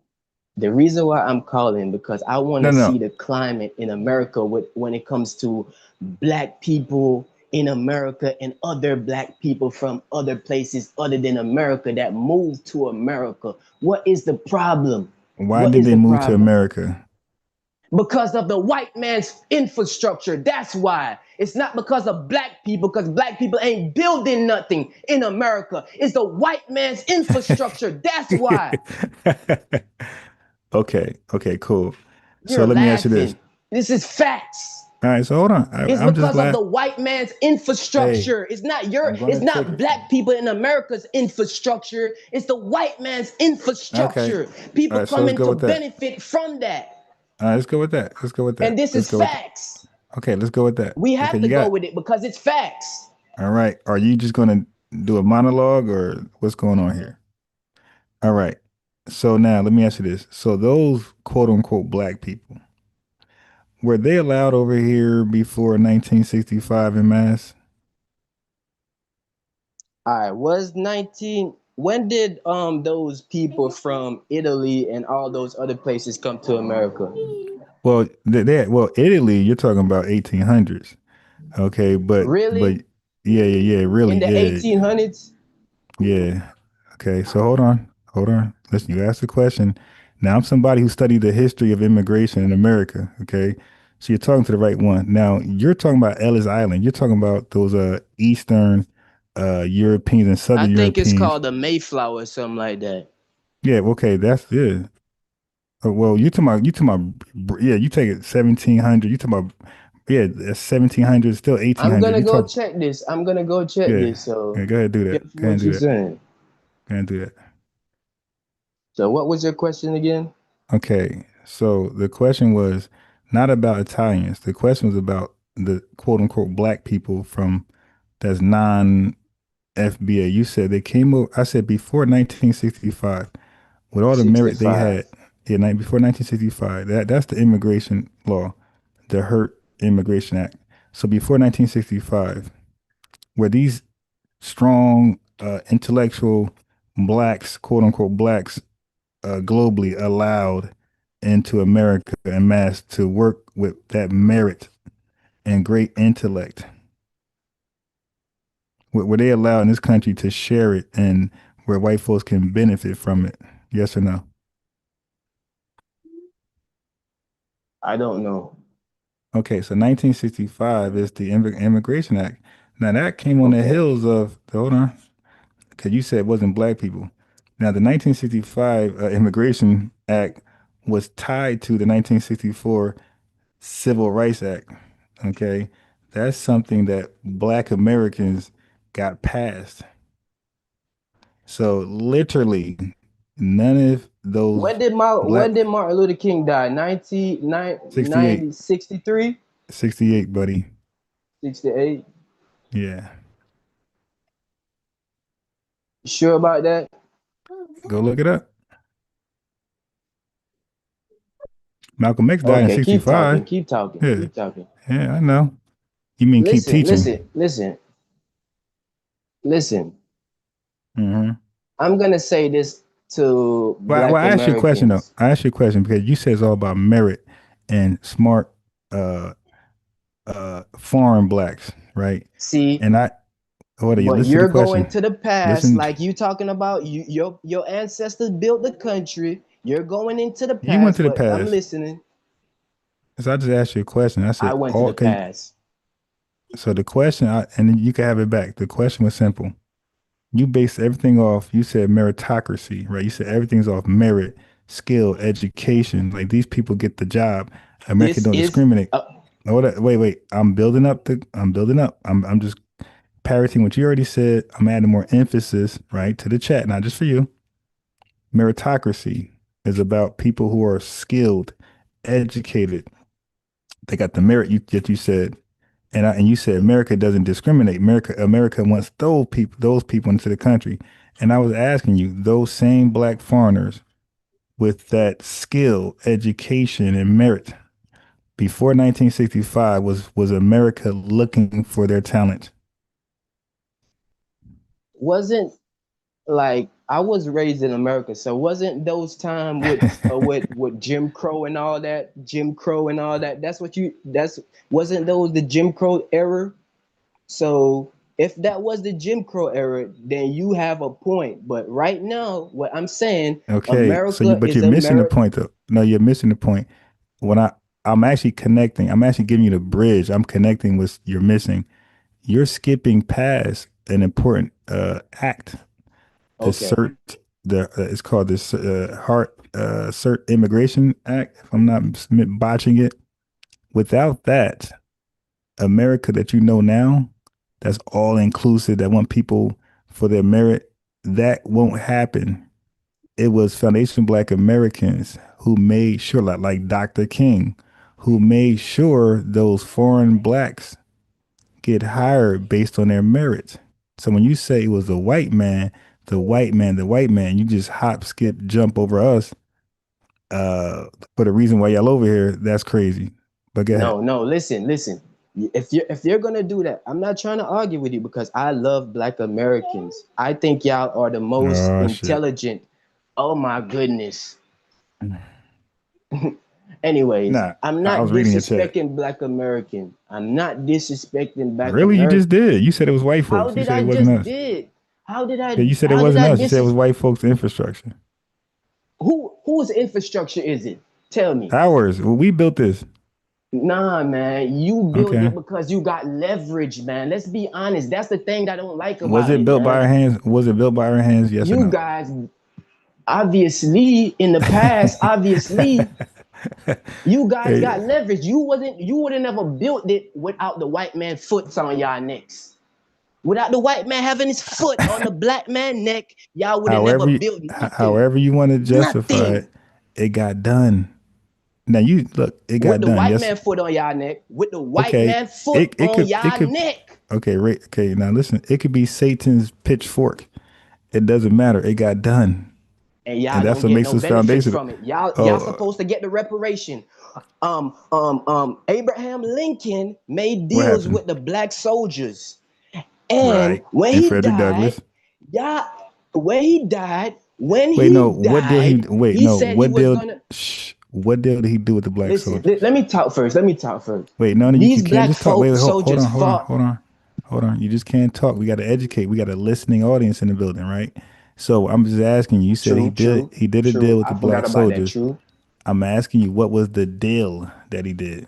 The reason why I'm calling because I want to No. see the climate in America with when it comes to black people in America and other black people from other places other than America that moved to America. What is the problem? Why What did is they the move to problem? America? Because of the white man's infrastructure. That's why. It's not because of black people, because black people ain't building nothing in America. It's the white man's infrastructure. That's why. Okay, cool. So You're let me ask you this. laughing. This is facts. All right, so hold on. It's I'm just because of glad. the white man's Hey, infrastructure. I'm It's gonna take not it from black people in America's infrastructure. It's the white man's you. Okay. infrastructure. All People right, so let's coming go to with that. benefit from that. All right, let's go with that. Let's go with that. And this Let's is go with that. facts. Okay, let's go with that. We Okay, have to you go got. with it because it's facts. All right. Are you just gonna do a monologue or what's going on here? All right. So now let me ask you this. So those quote unquote black people, were they allowed over here before 1965 in mass? All right, was 19 when did those people from Italy and all those other places come to America? Well, Italy, you're talking about 1800s. Okay, but Really? yeah, really, In the yeah. 1800s? Yeah. Okay. So hold on. Hold on. Listen, you asked the question. Now I'm somebody who studied the history of immigration in America. Okay. So you're talking to the right one. Now you're talking about Ellis Island. You're talking about those Eastern Europeans and I Southern think it's Europeans. called the Mayflower or something like that. Yeah, okay, that's yeah. Well, yeah, you take it 1700. You talking about yeah, that's 1700, still I'm 1800. gonna You go talk check this. I'm gonna go check yeah. this. So Yeah, go ahead do that. careful Go ahead and what do you're that. saying. Go ahead and do that. So what was your question again? Okay, so the question was not about Italians. The question was about the quote unquote black people from that's non FBA. You said they came over. I said before 1965, with all the merit they 65. had. Yeah, before 1965. That's the immigration law, the Hurt Immigration Act. So before 1965, were these strong intellectual blacks, quote unquote blacks, globally allowed into America en masse to work with that merit and great intellect? Were they allowed in this country to share it and where white folks can benefit from it? Yes or no? I don't know. Okay, so 1965 is the Immigration Act. Now that came on the Okay. heels of, hold on, because you said it wasn't black people. Now the 1965 Immigration Act was tied to the 1964 Civil Rights Act. Okay, that's something that Black Americans got passed. So literally, none of those When black did Martin Luther King die? 68, 63? 68, buddy. 68? Yeah, You sure about that? go look it up. Malcolm X died in Okay, keep 65. talking, keep talking, Yeah, keep talking. yeah, I know. You mean keep Listen, teaching? listen, listen, listen. Mm-hmm. I'm gonna say this to Well, Black I asked you a question though. Americans. I asked you a question because you said it's all about merit and smart uh foreign blacks, right? See, And I hold on, you but listen to the you're going question. to the past, Listen, like you talking about your ancestors built the country. You're going into the you went past, to the but I'm past. listening. So I just asked you a question. I I said, went to all the okay. past. So the question, and then you can have it back. The question was simple. You based everything off, you said meritocracy, right? You said everything's off merit, skill, education. Like these people get the job. America This don't is discriminate. Hold up, wait. I'm building up. I'm just parroting what you already said. I'm adding more emphasis, right, to the chat, not just for you. Meritocracy is about people who are skilled, educated. They got the merit that you said. And you said America doesn't discriminate. America wants those people into the country. And I was asking you, those same black foreigners with that skill, education, and merit before 1965 was America looking for their talent? wasn't like I was raised in America, so wasn't those time with Jim Crow and all that, Jim Crow and all that. That's wasn't those the Jim Crow era? So if that was the Jim Crow era, then you have a point. But right now, what I'm saying, Okay, America but is you're missing the America. point though. No, you're missing the point. When I'm actually connecting, I'm actually giving you the bridge. I'm connecting with you're missing. You're skipping past an important act. The Okay. CERT, it's called this CERT Immigration Act. If I'm not botching it, without that, America that you know now, that's all inclusive. That want people for their merit. That won't happen. It was Foundation Black Americans who made sure, like Dr. King, who made sure those foreign blacks get hired based on their merit. So when you say it was the white man, the white man, the white man, you just hop, skip, jump over us for the reason why y'all over here. That's crazy. But go ahead. No, listen. If you're gonna do that, I'm not trying to argue with you because I love Black Americans. I think y'all are the most Oh shit. intelligent. Oh my goodness. Anyways, Nah, I'm I not was reading your chat. disrespecting Black American. I'm not disrespecting Black Really? You just American. did. You said it was white How folks. You did said I it wasn't just us. did? How did I? Yeah, you said it How did wasn't I us. You said it was white folks' infrastructure. Whose infrastructure is it? Tell me. Ours. Well, we built this. Nah, man, you built Okay. it because you got leverage, man. Let's be honest. That's the thing that I don't like Was about it it, built by man. our hands? Was it built by our hands? Yes or You no? guys, obviously, in the past, obviously, you guys Hey, got leverage. You would have never built it without the white man foot on y'all necks. Without the white man having his foot on the Black man neck, y'all would have never built nothing. however you want to justify Nothing. it, it got done. Now you look, it With got the done. white Yes. man foot on y'all neck. With the white Okay. man foot on It y'all could. neck. Okay. Right. Okay. Now listen. It could be Satan's pitchfork. It doesn't matter. It got done, And y'all and that's don't what get makes no us benefits foundational. from it. Y'all Oh, supposed to get the reparation. Abraham Lincoln made what deals happened? with the black soldiers, and Right. And Frederick Douglass. y'all, when Wait, no. he What deal he? died, Wait, he no. said he What was deal? gonna Shh. What deal did he do with the black listen. soldiers? Let me talk first. Wait, no, you These can't black just talk. Wait, folk hold soldiers on, fought. hold on. You just can't talk. We got to educate. We got a listening audience in the building, right? So I'm just asking you. You said he did a deal with I the forgot black about that. soldiers. True. I'm asking you, what was the deal that he did?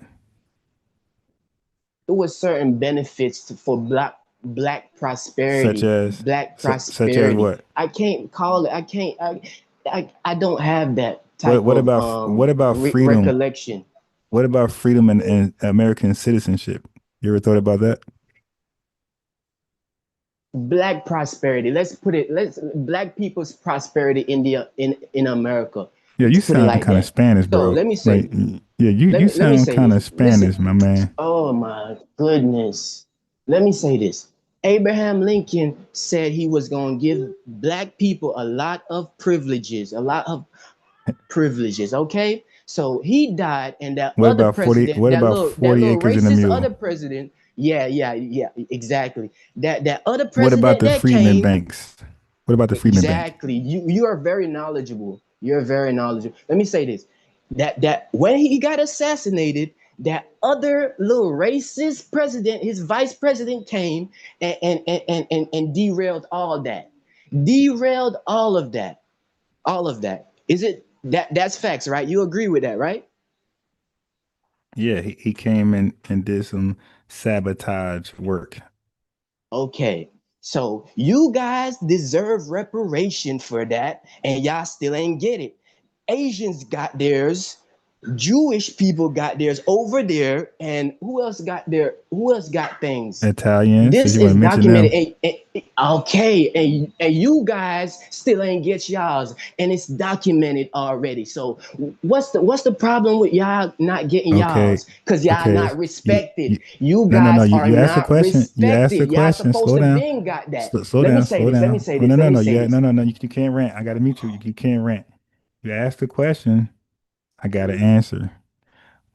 There was certain benefits for black Such prosperity. as, Black such as prosperity. what? I can't call it. I don't have that type What of about freedom? recollection. What about freedom and American citizenship? You ever thought about that? Black prosperity. Let's black people's prosperity in America. Yeah, Let's you put it sound like kind of that. Spanish, So bro. let me say Like, this. yeah, you Let me sound say kind this. of Listen. Spanish, my man. Oh my goodness. Let me say this. Abraham Lincoln said he was going to give black people a lot of privileges, okay? So he died, and that What other about 40? president, What about that 40 little acres and a racist mule? other president, yeah, exactly. That other What about president the that Freedmen came, Banks? What about the Freedmen Bank? exactly. You are very knowledgeable. You're very knowledgeable. Let me say this. That when he got assassinated, that other little racist president, his vice president came and derailed all that. Derailed all of that. All of that. Is it that's facts, right? You agree with that, right? Yeah, he came in and did some sabotage work. Okay. So you guys deserve reparation for that, and y'all still ain't get it. Asians got theirs, Jewish people got theirs over there, and who else got things? Italians, did This you want is to mention documented. them? Okay, and you guys still ain't get y'all's, and it's documented already. So what's the problem with y'all not getting Okay, y'all's? Because y'all okay. not respected. You You no. guys are You asked a not question. You asked a respected. Y'all question. supposed Slow to down. been got that. Slow Let me down. say Slow this. Let me down. say Oh this. no Let no me no. say this. No. You can't rant. I gotta mute you. You can't rant. You asked a question. I gotta answer.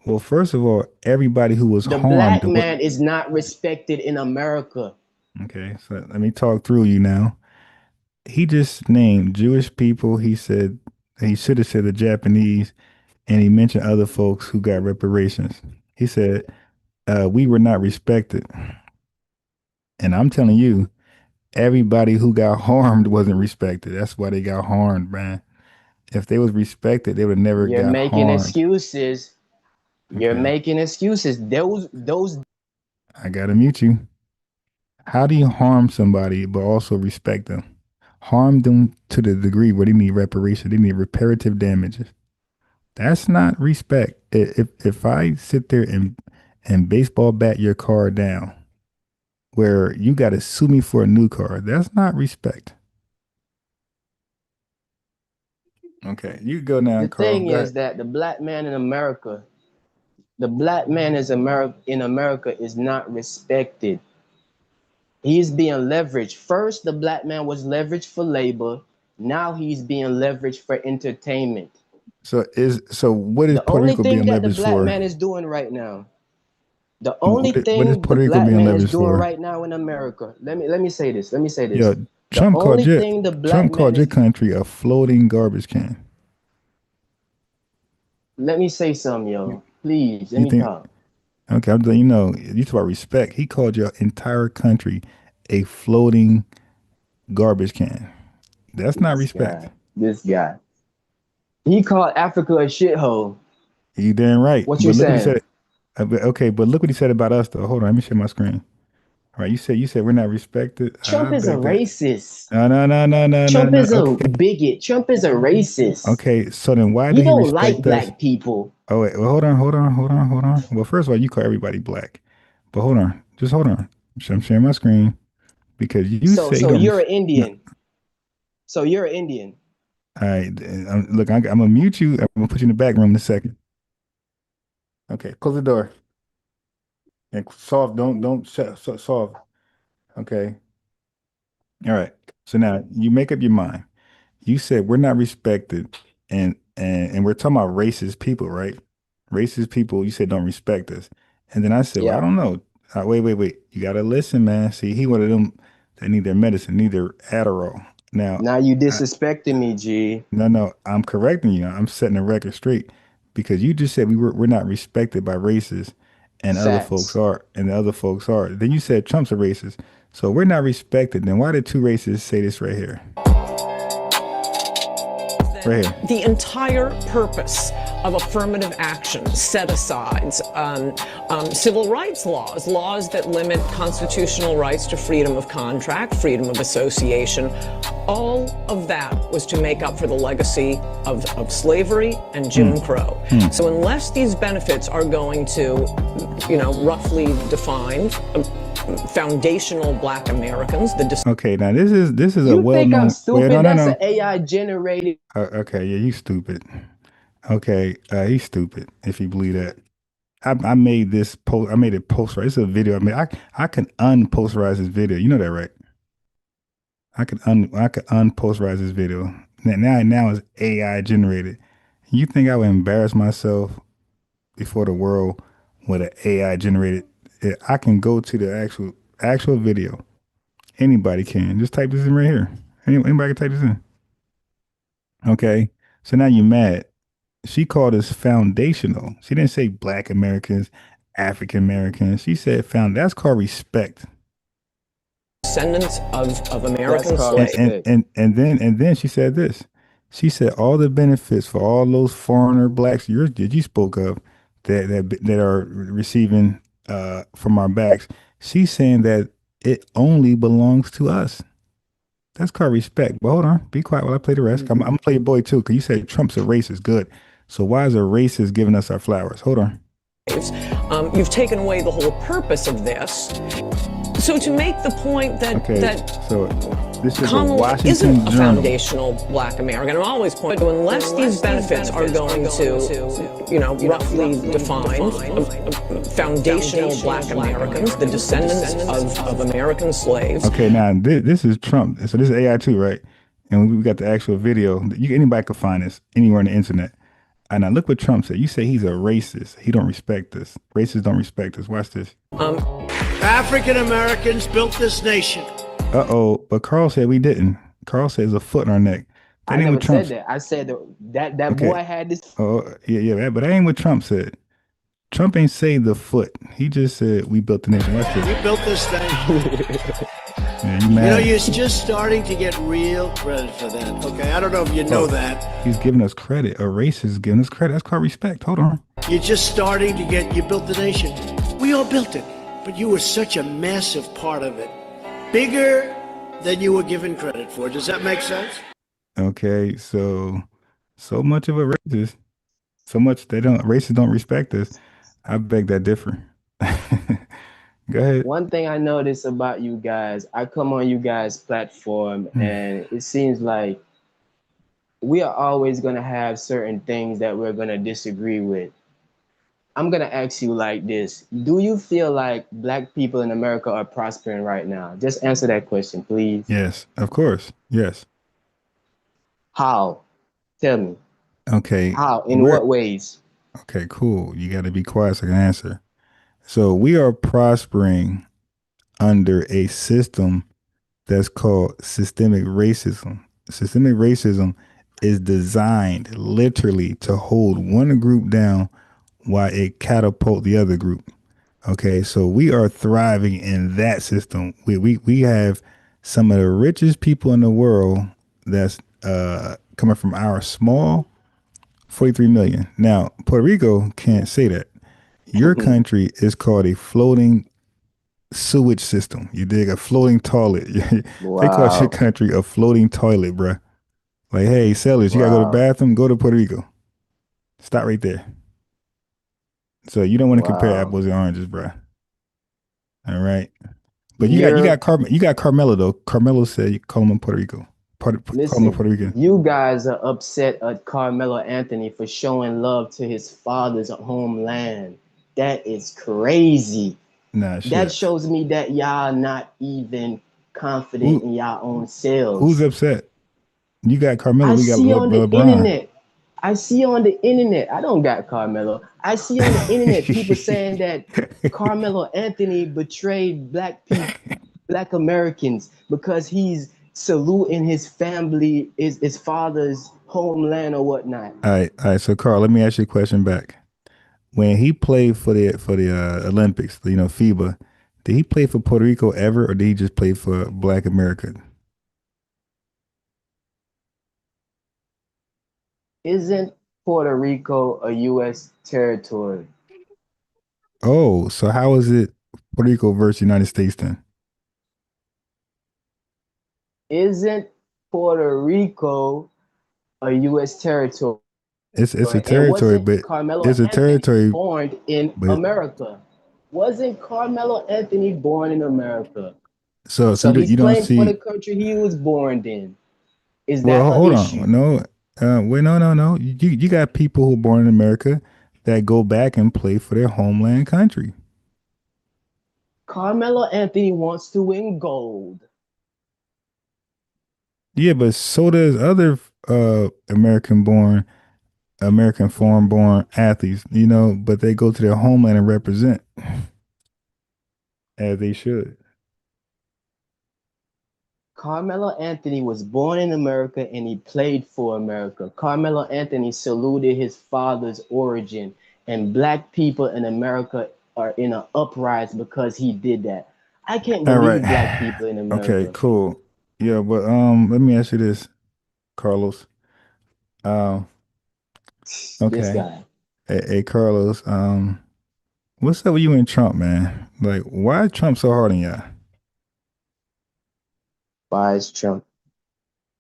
Well, first of all, everybody who was The harmed. black man is not respected in America. Okay, so let me talk through you now. He just named Jewish people. He said he should have said the Japanese, and he mentioned other folks who got reparations. He said we were not respected, and I'm telling you, everybody who got harmed wasn't respected. That's why they got harmed, man. If they was respected, they would have never You're got making harmed. excuses. You're Okay, making excuses. Those I gotta mute you. How do you harm somebody but also respect them? Harm them to the degree where they need reparation. They need reparative damages. That's not respect. If I sit there and baseball bat your car down, where you got to sue me for a new car, that's not respect. Okay, you go now, the Carl. thing Go ahead. is that the black man in America, in America is not respected. He's being leveraged. First, the black man was leveraged for labor. Now he's being leveraged for entertainment. So what is The Puerto only Rico being thing that the leveraged black for? man is doing right now, the only What is thing the Puerto Rico black being man is leveraged doing for? right now in America, let me say this. Let me say this. Yo, The only thing the black Trump man called your is, country a floating garbage can. let me say something, yo. Please, let You me think? talk. Okay, I'm letting you know. You talk about respect. He called your entire country a floating garbage can. That's not respect. This guy. He called Africa a shithole. You damn right. What you But look what he saying? said. Okay, but look what he said about us though. Hold on, let me share my screen. All right, you said we're not respected. Trump I is a beg that. racist. No. Trump is a Okay. bigot. Trump is a racist. Okay, so then why He do he don't like respect us? black people. Oh wait, well, hold on. Well, first of all, you call everybody black, but hold on, just hold on. I'm sharing my screen because you say you So don't. you're an No, Indian. So you're an Indian. all right, look, I'm gonna mute you. I'm gonna put you in the back room in a second. Okay, close the door and soft. Don't shut soft. Okay, all right. So now you make up your mind. You said we're not respected, and we're talking about racist people, right? Racist people. You said don't respect us, and then I said, well, I Yeah. don't know. Wait. You gotta listen, man. See, he one of them that need their medicine, need their Adderall. Now, Now you disrespecting me, G. no, I'm correcting you. I'm setting the record straight because you just said we're not respected by racists, and other folks Facts. are, and the other folks are. Then you said Trump's a racist, so we're not respected. Then why did two racists say this right here? Right here. The entire purpose of affirmative action, set-asides, civil rights laws that limit constitutional rights to freedom of contract, freedom of association, all of that was to make up for the legacy of slavery and Jim Crow. So unless these benefits are going to, roughly define foundational Black Americans, Okay, now this is a You think I'm well-known. Wait, stupid? That's no. an AI generated. Okay, yeah, you stupid. Okay, he's stupid if you believe that. I made this post. I made it posterize. It's a video I made. I can unposterize this video. You know that, right? I could unposterize this video. Now it's AI generated. You think I would embarrass myself before the world with an AI generated? I can go to the actual video. Anybody can. Just type this in right here. Anybody can type this in. Okay. So now you're mad. She called us foundational. She didn't say Black Americans, African Americans. She said that's called respect. descendants of American That's called slaves. respect. And then she said this. She said all the benefits for all those foreigner blacks that you spoke of that are receiving from our backs. She's saying that it only belongs to us. That's called respect. But hold on, be quiet while I play the rest. I'm gonna play your boy too, because you said Trump's a racist. Good. So why is a racist giving us our flowers? Hold on. You've taken away the whole purpose of this. So to make the point that So this is a Kamala Washington isn't a Journal. foundational Black American, I'm always pointing to unless these benefits are going to, roughly define foundational Black Americans, the descendants of American slaves. Okay, now this is Trump. So this is AI too, right? And we got the actual video. Anybody can find this anywhere on the internet. And now look what Trump said. You say he's a racist. He don't respect us. Racists don't respect us. Watch this. African Americans built this nation. But Carl said we didn't. Carl said it's a foot in our neck. That I ain't never what Trump said that. I said that Okay. boy had this. Oh, yeah, but that ain't what Trump said. Trump ain't say the foot. He just said we built the nation. Watch this. We built this nation. Yeah, you mad? You're just starting to get real credit for that. Okay, I don't know if you know that. He's giving us credit. A racist is giving us credit. That's called respect. Hold on. You're just starting to get. You built the nation. We all built it, but you were such a massive part of it, bigger than you were given credit for. Does that make sense? Okay, so much of a racist, so much racists don't respect us. I beg that differ. Go ahead. One thing I notice about you guys, I come on you guys' platform and it seems like we are always going to have certain things that we're going to disagree with. I'm gonna ask you like this. Do you feel like black people in America are prospering right now? Just answer that question, please. Yes, of course. Yes. How? Tell me. Okay. How? In what ways? Okay, cool. You got to be quiet so I can answer. So we are prospering under a system that's called systemic racism. Systemic racism is designed literally to hold one group down while it catapult the other group. Okay, so we are thriving in that system. We have some of the richest people in the world that's coming from our small 43 million. Now, Puerto Rico can't say that. Your country is called a floating sewage system. You dig? A floating toilet. They call your Wow. country a floating toilet, bruh. Like, hey, sellers, you gotta go to the Wow. bathroom, go to Puerto Rico. Stop right there. So you don't want to compare Wow. apples and oranges, bruh. All right. But you You're got Carmelo though. Carmelo said you call him a Puerto Rico. Call him a Listen, Puerto Rican. you guys are upset at Carmelo Anthony for showing love to his father's homeland. That is crazy. Nah, That shit. shows me that y'all not even confident Who in your own who's selves. upset? You got Carmelo, I we got see on the LeBron. internet. I see on the internet. I don't got Carmelo. I see on the internet people saying that Carmelo Anthony betrayed black people, black Americans, because he's saluting his family, his father's homeland or whatnot. All right. So Carl, let me ask you a question back. When he played for the Olympics, you know, FIBA, did he play for Puerto Rico ever, or did he just play for Black America? Isn't Puerto Rico a U.S. territory? Oh, so how is it Puerto Rico versus United States then? Isn't Puerto Rico a U.S. territory? It's a And territory, wasn't but Carmelo it's a Anthony territory, born in but America? Wasn't Carmelo Anthony born in America? so So he's you don't playing for the see. country he was born in. Is Well, that an hold on, issue? no, wait, no. You got people who are born in America that go back and play for their homeland country. Carmelo Anthony wants to win gold. Yeah, but so does other American foreign born athletes, you know, but they go to their homeland and represent as they should. Carmelo Anthony was born in America and he played for America. Carmelo Anthony saluted his father's origin, and black people in America are in an uprising because he did that. I can't All believe black right. people in Okay, America. cool. Yeah, but let me ask you this, Carlos. Um, This okay. guy. Hey, Carlos, what's up with you and Trump, man? Like, why is Trump so hard on y'all? Why is Trump?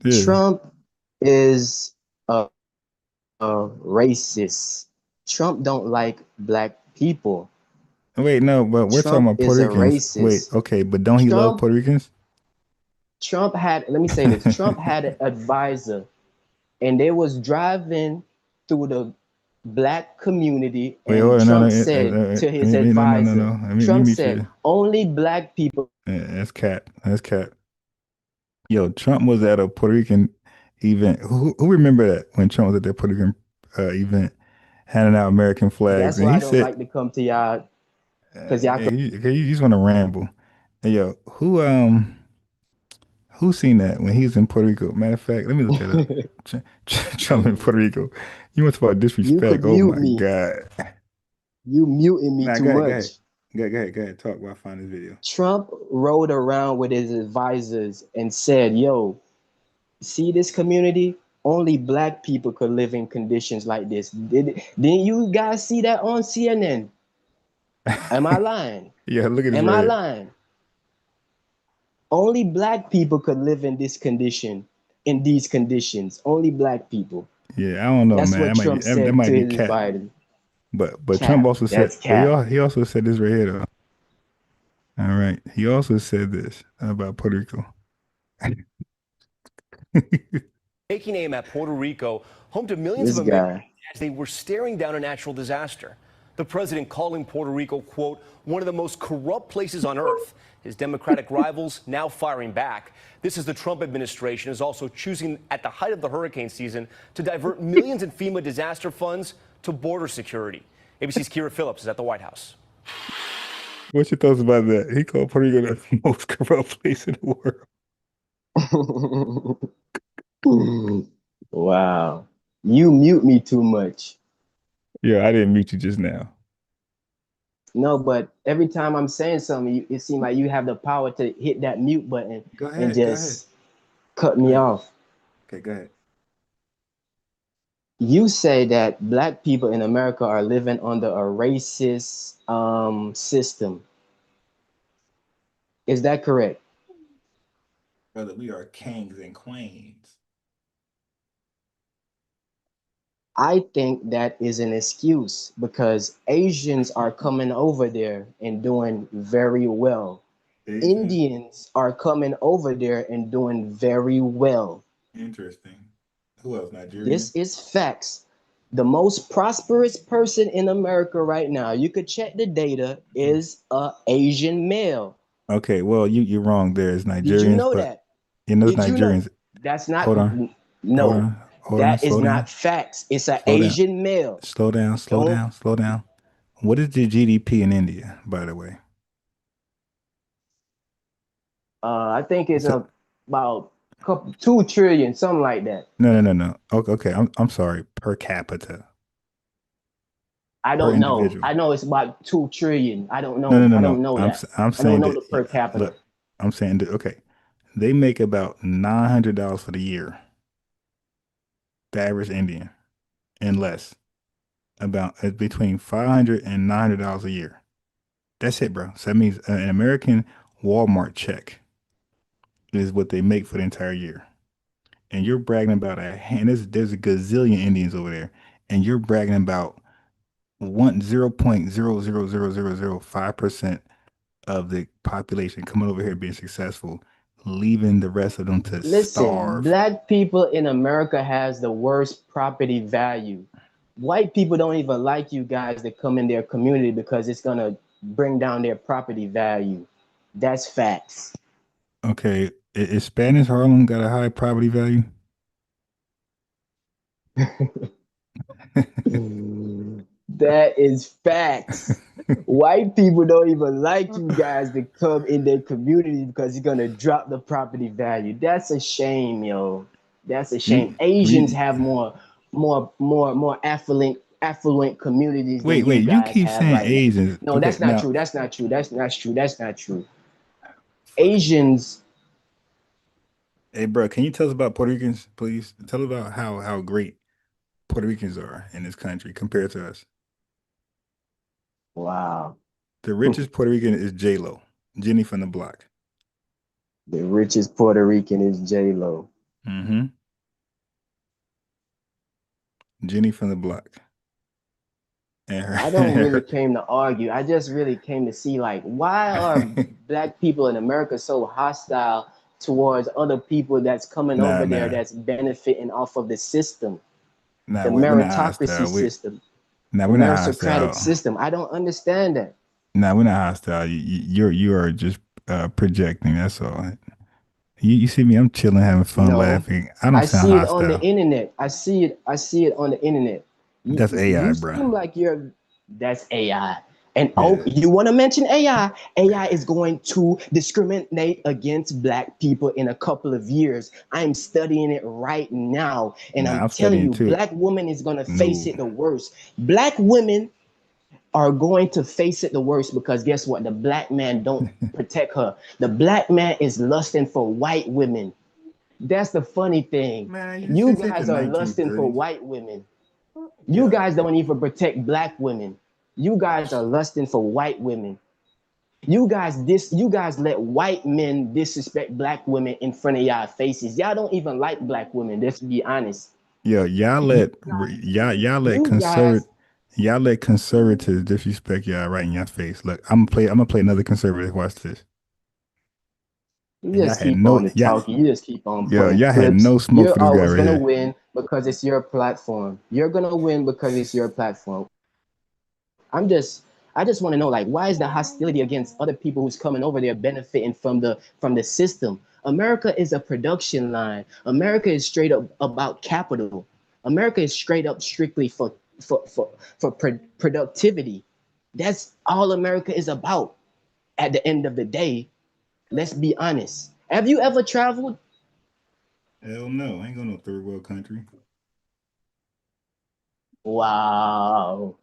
Yeah. Trump is a racist. Trump don't like black people. Wait, no, but we're talking Trump about is Puerto a Ricans. Wait, racist. okay, but don't he love Trump Puerto Ricans? Trump had, let me say this. Trump had an advisor, and they was driving through the black community, Wait, and hold on, Trump said to his advisor, no. Let me Trump meet said, you. only black people. That's cat. That's cat. Yo, Trump was at a Puerto Rican event. Who remember that when Trump was at that Puerto Rican event, handing out American flags, That's and why he I don't said, like to come to y'all, because y'all hey, you just want to ramble. Hey, yo, who seen that when he was in Puerto Rico? Matter of fact, let me look that up. Trump in Puerto Rico. You want to talk about You disrespect? could Oh mute my me. God. You muting me Nah, too much. Go ahead. Talk while I find this video. Trump rode around with his advisors and said, yo, see this community? Only black people could live in conditions like this. Didn't you guys see that on CNN? Am I lying? Yeah, look at this Am right I here. lying? Only black people could live in this condition, in these conditions. Only black people. Yeah, I don't know, That's man. what Trump That said might to be his cat. advisor. But Trump Cap. also said, That's but cap. he also said this right here though. All right. He also said this about Puerto Rico. Taking aim at Puerto Rico, home to millions of This Americans guy. as they were staring down a natural disaster. The president calling Puerto Rico, quote, one of the most corrupt places on earth. His Democratic rivals now firing back. This is the Trump administration is also choosing at the height of the hurricane season to divert millions in FEMA disaster funds to border security. ABC's Kira Phillips is at the White House. What's your thoughts about that? He called Puerto Rico the most corrupt place in the world. Wow. You mute me too much. Yeah, I didn't mute you just now. No, but every time I'm saying something, it seems like you have the power to hit that mute button and just cut me off. Okay, go ahead. You say that Black people in America are living under a racist system. Is that correct? Brother, we are kings and queens. I think that is an excuse because Asians are coming over there and doing very well. Indians are coming over there and doing very well. Interesting. Who else? Nigeria? This is facts. The most prosperous person in America right now, you could check the data, is a Asian male. Okay, well, you're wrong there. It's Nigerians. Did you know that? You know Nigerians. You know? That's not. Hold on. No. That is not facts. It's an Asian male. Slow down. What is the GDP in India, by the way? I think it's about 2 trillion, something like that. No. Okay. I'm sorry. Per capita. I don't know. I know it's about 2 trillion. I don't know. No. I don't know that. I'm saying I don't know the per capita. Look, I'm saying that, okay. They make about $900 for the year. The average Indian, and less, about between $500 and $900 a year. That's it, bro. So that means an American Walmart check is what they make for the entire year. And you're bragging about there's a gazillion Indians over there, and you're bragging about 0.00005% of the population coming over here being successful, leaving the rest of them to starve. Black people in America has the worst property value. White people don't even like you guys to come in their community because it's gonna bring down their property value. That's facts. Okay, is Spanish Harlem got a high property value? That is facts. White people don't even like you guys to come in their community because you're gonna drop the property value. That's a shame, yo. That's a shame. Asians have more affluent communities. Wait, you keep saying Asians. No, that's not true. That's not true. Asians. Hey, bro, can you tell us about Puerto Ricans, please? Tell us about how great Puerto Ricans are in this country compared to us. Wow. The richest Puerto Rican is J-Lo, Jenny from the block. The richest Puerto Rican is J-Lo. Mm-hmm. Jenny from the block. I don't really came to argue. I just really came to see, like, why are Black people in America so hostile towards other people that's coming over there that's benefiting off of the system, the meritocracy system. Now we're not hostile. System. I don't understand that. No, we're not hostile. You are just projecting. That's all. You see me? I'm chilling, having fun, laughing. I don't sound hostile. I see it on the internet. I see it on the internet. That's AI, bro. Seem like that's AI. And you want to mention AI? AI is going to discriminate against Black people in a couple of years. I'm studying it right now. And I'm telling you, Black women is going to face it the worst. Black women are going to face it the worst because guess what? The Black man don't protect her. The Black man is lusting for white women. That's the funny thing. Man, you guys are lusting for white women. You guys don't even protect Black women. You guys are lusting for white women. You guys let white men disrespect Black women in front of y'all faces. Y'all don't even like Black women. Let's be honest. Yeah, y'all let conservatives disrespect y'all right in your face. Look, I'm gonna play another conservative. Watch this. You just keep on talking. You just keep on. Yeah, y'all had no smoke for this guy right here. You're always gonna win because it's your platform. You're gonna win because it's your platform. I'm just I just want to know, like, why is the hostility against other people who's coming over there benefiting from the system? America is a production line. America is straight up about capital. America is straight up strictly for productivity. That's all America is about. At the end of the day, let's be honest. Have you ever traveled? Hell no, I ain't going to no third world country. Wow.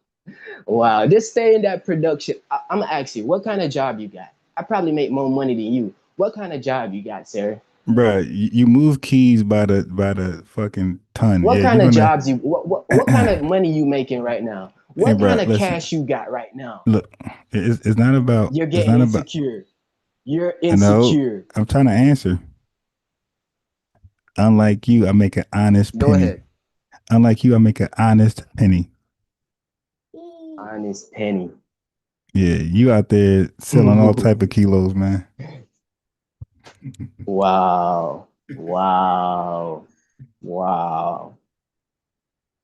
Wow. Just stay in that production. I'm gonna ask you, what kind of job you got? I probably make more money than you. What kind of job you got, sir? Bruh, you move keys by the fucking ton. What Yeah, kind you're of gonna jobs you what kind of money you making right now? hey What kind bruh, of listen. cash you got right now? Look, it's not about You're it's getting not about insecure. You're I know. insecure. I'm trying to answer. Unlike you, I make an honest Go penny. ahead. Unlike you, I make an honest penny. Honest penny. Yeah, you out there selling all type of kilos, man. Wow. Wow. Wow.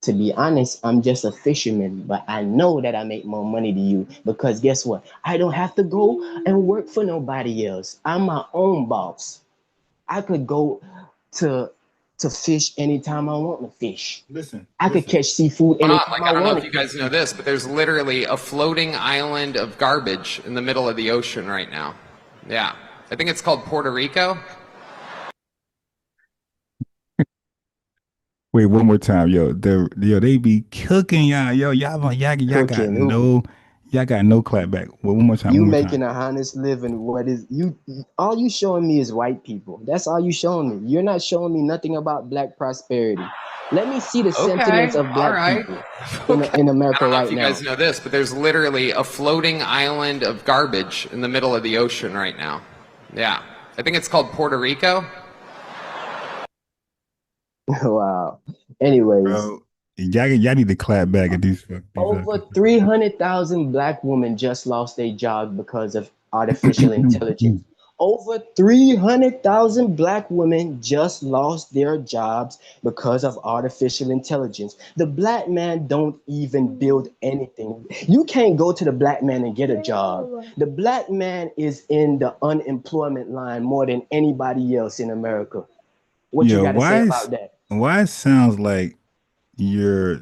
To be honest, I'm just a fisherman, but I know that I make more money than you because guess what? I don't have to go and work for nobody else. I'm my own boss. I could go to fish anytime I want to fish. Listen, I could catch seafood anytime Like, I I don't know want if you it. guys know this, but there's literally a floating island of garbage in the middle of the ocean right now. Yeah. I think it's called Puerto Rico. Wait, one more time, yo. They be cooking y'all, yo. Cooking. Who? Y'all got no clap back. Well, You one more time. making a honest living. What is you? All you showing me is white people. That's all you showing me. You're not showing me nothing about black prosperity. Let me see the sentiments Okay, of all black right. people Okay. in I America don't know if right you now. guys know this, but there's literally a floating island of garbage in the middle of the ocean right now. Yeah. I think it's called Puerto Rico. Wow. Anyways, Bro, y'all need to clap back at these over 300,000 black women just lost their job because of artificial intelligence. Over 300,000 black women just lost their jobs because of artificial intelligence. The black man don't even build anything. You can't go to the black man and get a job. The black man is in the unemployment line more than anybody else in America. What you Yo, got to say about that? why it sounds like you're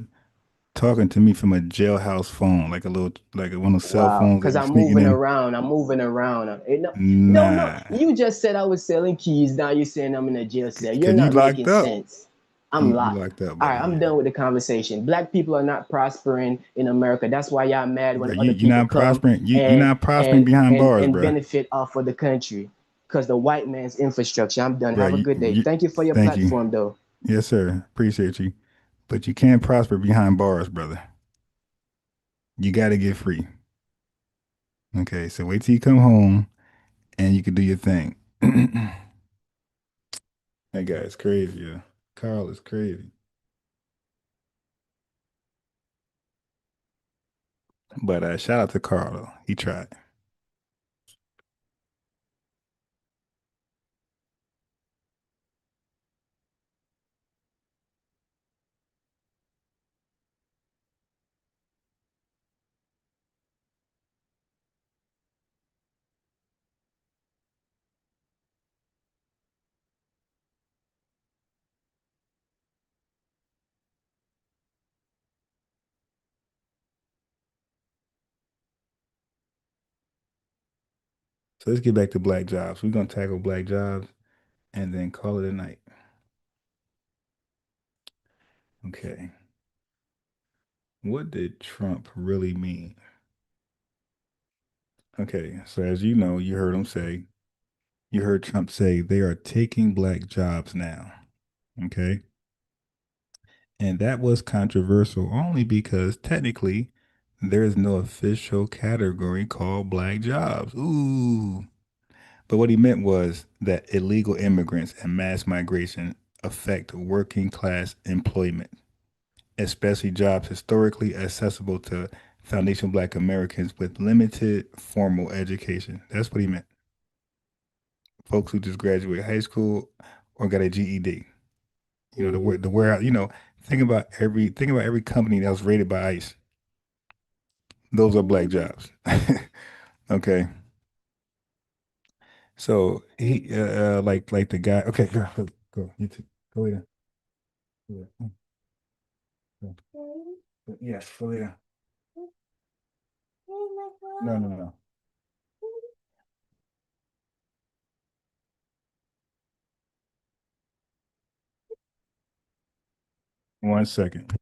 talking to me from a jailhouse phone, like one of those cell Wow, phones that because be I'm sneaking moving in? around. I'm moving around. No, no, no. Nah, You just said I was selling keys. Now you're saying I'm in a jail cell. You're cause you not locked making up. sense. I'm You locked. locked up, All right, buddy. I'm done with the conversation. Black people are not prospering in America. That's why y'all mad when Bro, other you're people not come prospering. You're not prospering behind bars, and bro. benefit off of the country because the white man's infrastructure. I'm done. Bro, Have a good day. you Thank you for your thank you. platform, though. Yes, sir. Appreciate you. But you can't prosper behind bars, brother. You got to get free. Okay, so wait till you come home and you can do your thing. That guy is crazy, yeah. Carl is crazy. But shout out to Carl though. He tried. So let's get back to black jobs. We're gonna tackle black jobs and then call it a night. Okay. What did Trump really mean? Okay, so as you know, you heard Trump say they are taking black jobs now. Okay. And that was controversial only because technically there is no official category called black jobs. Ooh. But what he meant was that illegal immigrants and mass migration affect working class employment, especially jobs historically accessible to foundational black Americans with limited formal education. That's what he meant. Folks who just graduated high school or got a GED. You know, the warehouse, think about every company that was rated by ICE. Those are black jobs. Okay. So he like the guy. Okay, go. You too. Go later. Yes, go later. No. 1 second.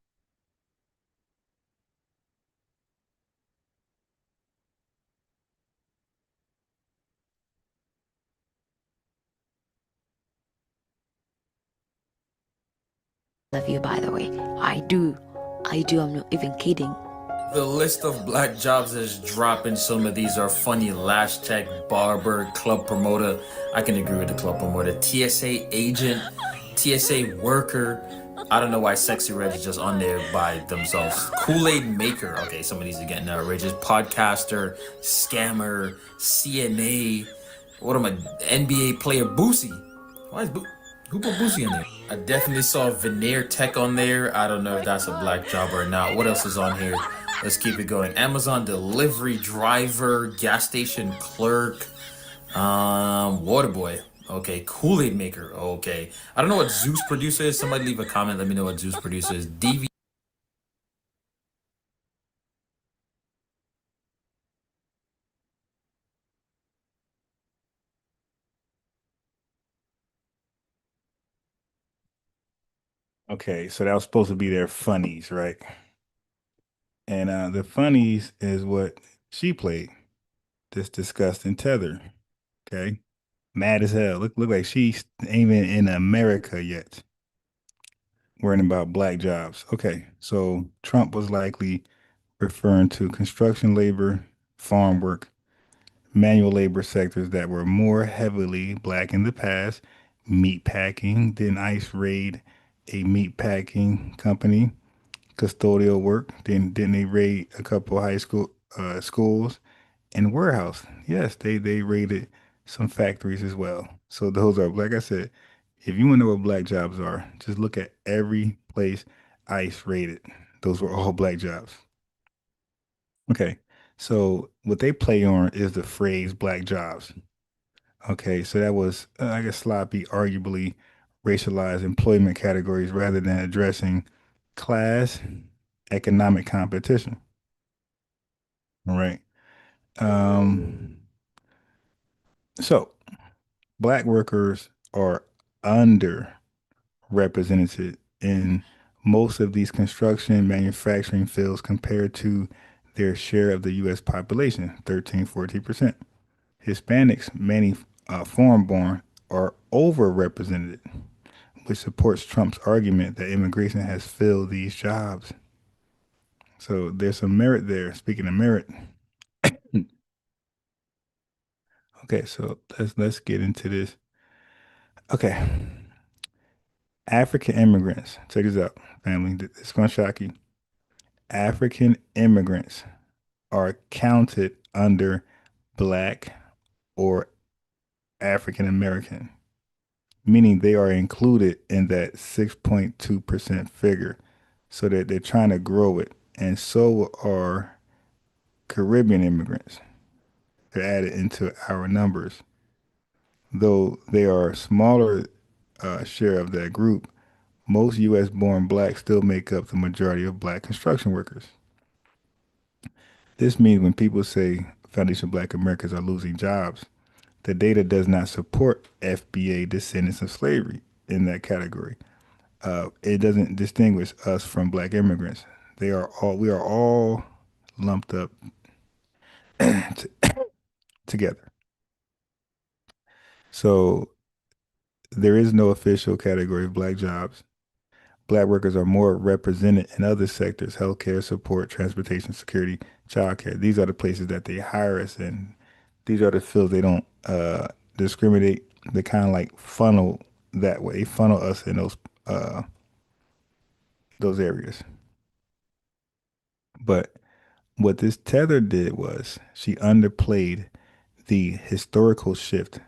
Love you, by the way. I do. I'm not even kidding. The list of black jobs is dropping. Some of these are funny. Lash tech, barber, club promoter. I can agree with the club promoter. TSA agent, TSA worker. I don't know why Sexy Red is just on there by themselves. Kool-Aid maker. Okay, some of these are getting outrageous. Podcaster, scammer, CNA. What am I? NBA player Boosie. Why is who put Boosie in there? I definitely saw veneer tech on there. I don't know if that's a black job or not. What else is on here? Let's keep it going. Amazon delivery driver, gas station clerk, water boy. Okay, Kool-Aid maker. Okay. I don't know what Zeus producer is. Somebody leave a comment. Let me know what Zeus producer is. DV. Okay, so that was supposed to be their funnies, right? And the funnies is what she played. This disgusting tether. Okay. Mad as hell. Look like she's ain't even in America yet. Worrying about black jobs. Okay. So Trump was likely referring to construction labor, farm work, manual labor sectors that were more heavily black in the past. Meat packing. Didn't ICE raid a meat packing company? Custodial work. Didn't they raid a couple of high school schools? And warehouse. Yes, they raided some factories as well. So those are, like I said, if you want to know what black jobs are, just look at every place ICE raided. Those were all black jobs. Okay. So what they play on is the phrase black jobs. Okay, so that was, I guess, sloppy, arguably racialized employment categories rather than addressing class, economic competition. All right. So black workers are underrepresented in most of these construction manufacturing fields compared to their share of the U.S. population, 13-14%. Hispanics, many foreign-born, are overrepresented, which supports Trump's argument that immigration has filled these jobs. So there's some merit there. Speaking of merit, okay, so let's get into this. Okay, African immigrants. Check this out, family. It's gonna shock you. African immigrants are counted under Black or African American, meaning they are included in that 6.2% figure. So that they're trying to grow it. And so are Caribbean immigrants. They're added into our numbers. Though they are a smaller share of that group, most U.S. born blacks still make up the majority of black construction workers. This means when people say foundational black Americans are losing jobs, the data does not support FBA descendants of slavery in that category. It doesn't distinguish us from black immigrants. We are all lumped up together. So there is no official category of black jobs. Black workers are more represented in other sectors: healthcare, support, transportation, security, childcare. These are the places that they hire us in. These are the fields they don't discriminate. They kind of like funnel that way. They funnel us in those areas. But what this tether did was she underplayed the historical shift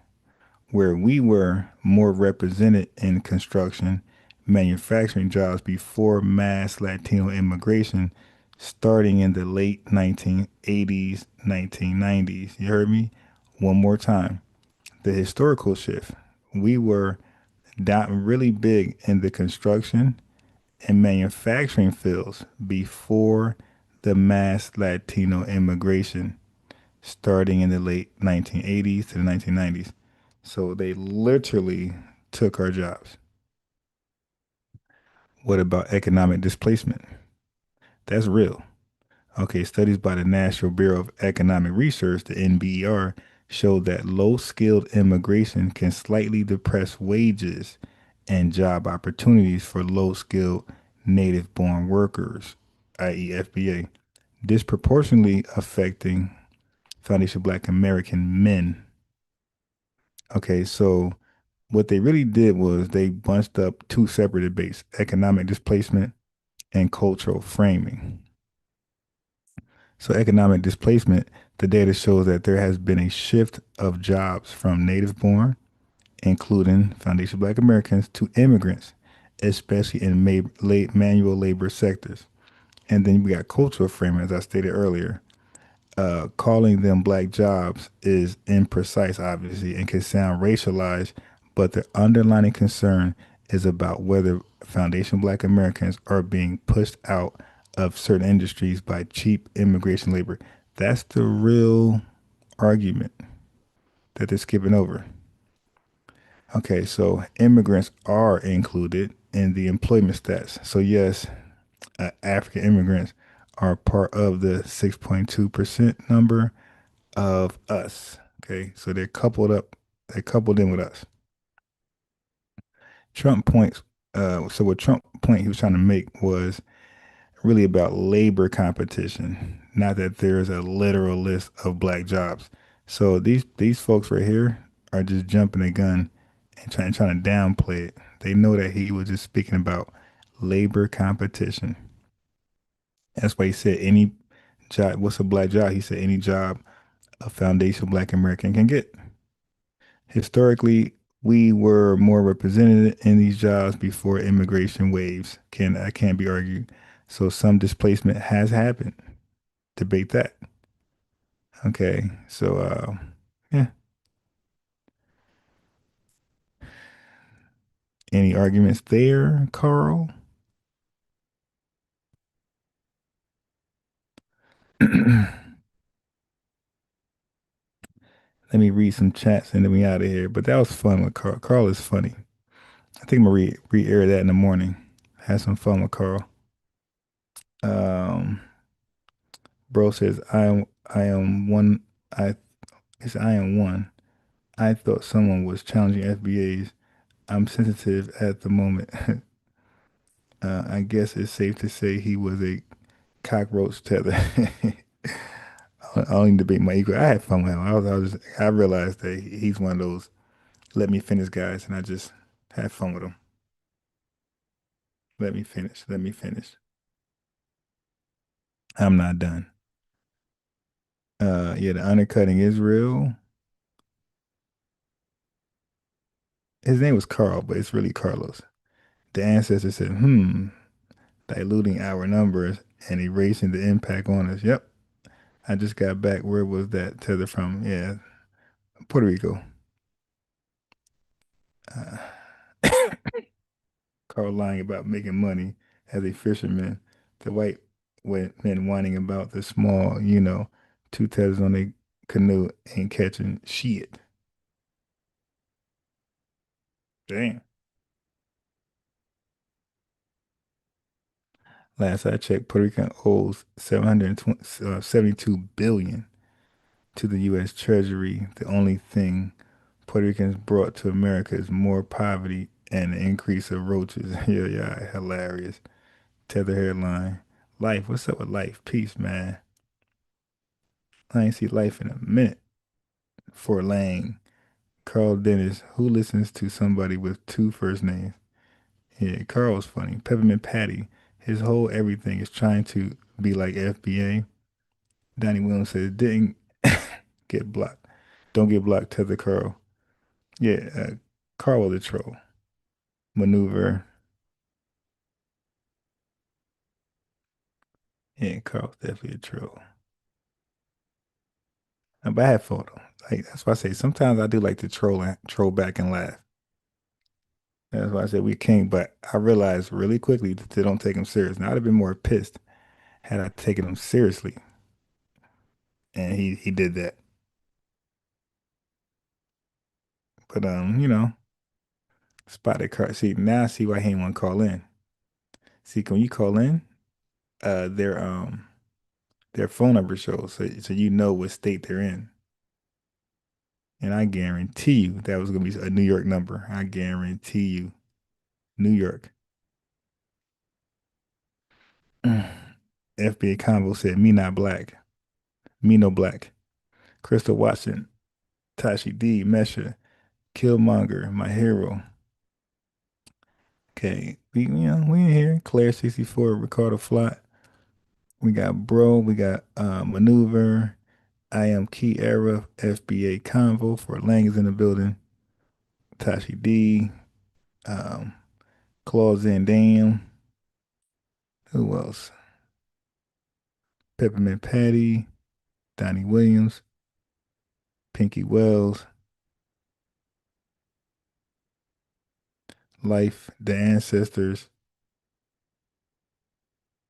where we were more represented in construction, manufacturing jobs before mass Latino immigration starting in the late 1980s, 1990s. You heard me? One more time. The historical shift. We were really big in the construction and manufacturing fields before the mass Latino immigration starting in the late 1980s to the 1990s. So they literally took our jobs. What about economic displacement? That's real. Okay, studies by the National Bureau of Economic Research, the NBER, show that low-skilled immigration can slightly depress wages and job opportunities for low-skilled native-born workers, i.e. FBA, disproportionately affecting foundation Black American men. Okay, so what they really did was they bunched up two separate debates, economic displacement and cultural framing. So economic displacement, the data shows that there has been a shift of jobs from native born, including foundation Black Americans, to immigrants, especially in manual labor sectors. And then we got cultural framing, as I stated earlier. Calling them Black jobs is imprecise, obviously, and can sound racialized, but the underlying concern is about whether foundation Black Americans are being pushed out of certain industries by cheap immigration labor. That's the real argument that they're skipping over. Okay, so immigrants are included in the employment stats. So yes, African immigrants are part of the 6.2% number of us. Okay, so they're coupled in with us. Trump points. So what Trump point he was trying to make was really about labor competition, not that there's a literal list of Black jobs. So these folks right here are just jumping the gun and trying to downplay it. They know that he was just speaking about labor competition. That's why he said any job. What's a Black job? He said any job a foundation Black American can get. Historically, we were more represented in these jobs before immigration waves. Can't be argued. So some displacement has happened. Debate that. Okay, so yeah. Any arguments there, Carl? Let me read some chats and then we out of here. But that was fun with Carl. Carl is funny. I think I'm gonna re-air that in the morning. Have some fun with Carl. Bro says I am one. I am one. I thought someone was challenging FBA's. I'm sensitive at the moment. I guess it's safe to say he was a cockroach tether. I only debate my ego. I had fun with him. I realized that he's one of those let me finish guys, and I just had fun with him. Let me finish. Let me finish. I'm not done. Yeah, the undercutting is real. His name was Carl, but it's really Carlos. The ancestor said, diluting our numbers and erasing the impact on us. Yep. I just got back. Where was that tether from? Yeah, Puerto Rico. Carl lying about making money as a fisherman. The white men whining about the small, two tethers on a canoe ain't catching shit. Damn. Last I checked, Puerto Rico owes 772 billion to the U.S. Treasury. The only thing Puerto Ricans brought to America is more poverty and an increase of roaches. Yeah, hilarious. Tether hairline. Life, what's up with life? Peace, man. I ain't see life in a minute. For Lang. Carl Dennis, who listens to somebody with two first names? Yeah, Carl's funny. Peppermint Patty, his whole everything is trying to be like FBA. Donnie Williams says, didn't get blocked. Don't get blocked, Tether Carl. Yeah, Carl was a troll. Maneuver. Yeah, Carl's definitely a troll. But I have photo. Like that's why I say sometimes I do like to troll back and laugh. That's why I said we king, but I realized really quickly that they don't take him serious. Now I'd have been more pissed had I taken him seriously. And he did that. But spotted car. See, now I see why he didn't want to call in. See, when you call in, uh their um their phone number shows, so you know what state they're in. And I guarantee you that was gonna be a New York number. I guarantee you. New York. FBA Convo said, me not black. Me no black. Crystal Watson, Tashi D, Mesha, Killmonger, my hero. Okay, we in here. Claire 64, Ricardo Flott. We got Bro, we got Maneuver. I am Key Era, FBA Convo for Lang is in the building. Tashi D, Claus Van Dam. Who else? Peppermint Patty, Donnie Williams, Pinky Wells, Life, The Ancestors,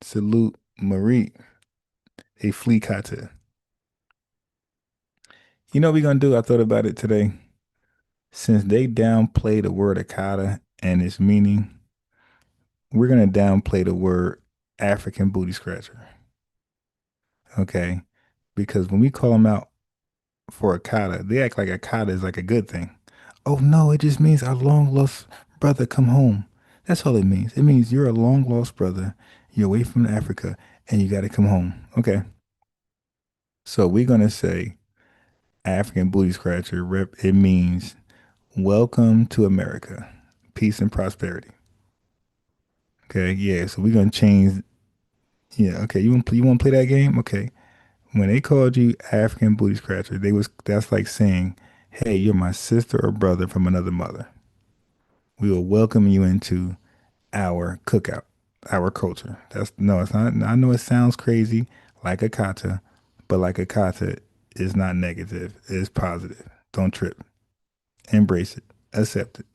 Salute Marie, a flea kata. You know what we're gonna do? I thought about it today. Since they downplay the word akata and its meaning, we're gonna downplay the word African booty scratcher. Okay? Because when we call them out for akata, they act like akata is like a good thing. Oh no, it just means our long lost brother come home. That's all it means. It means you're a long lost brother. You're away from Africa and you got to come home. Okay. So we're going to say African booty scratcher. It means welcome to America. Peace and prosperity. Okay. Yeah. So we're going to change. Yeah. Okay. You want to play that game? Okay. When they called you African booty scratcher, that's like saying, hey, you're my sister or brother from another mother. We will welcome you into our cookout, our culture. It's not. I know it sounds crazy, like a kata, but like a kata is not negative. It's positive. Don't trip. Embrace it. Accept it.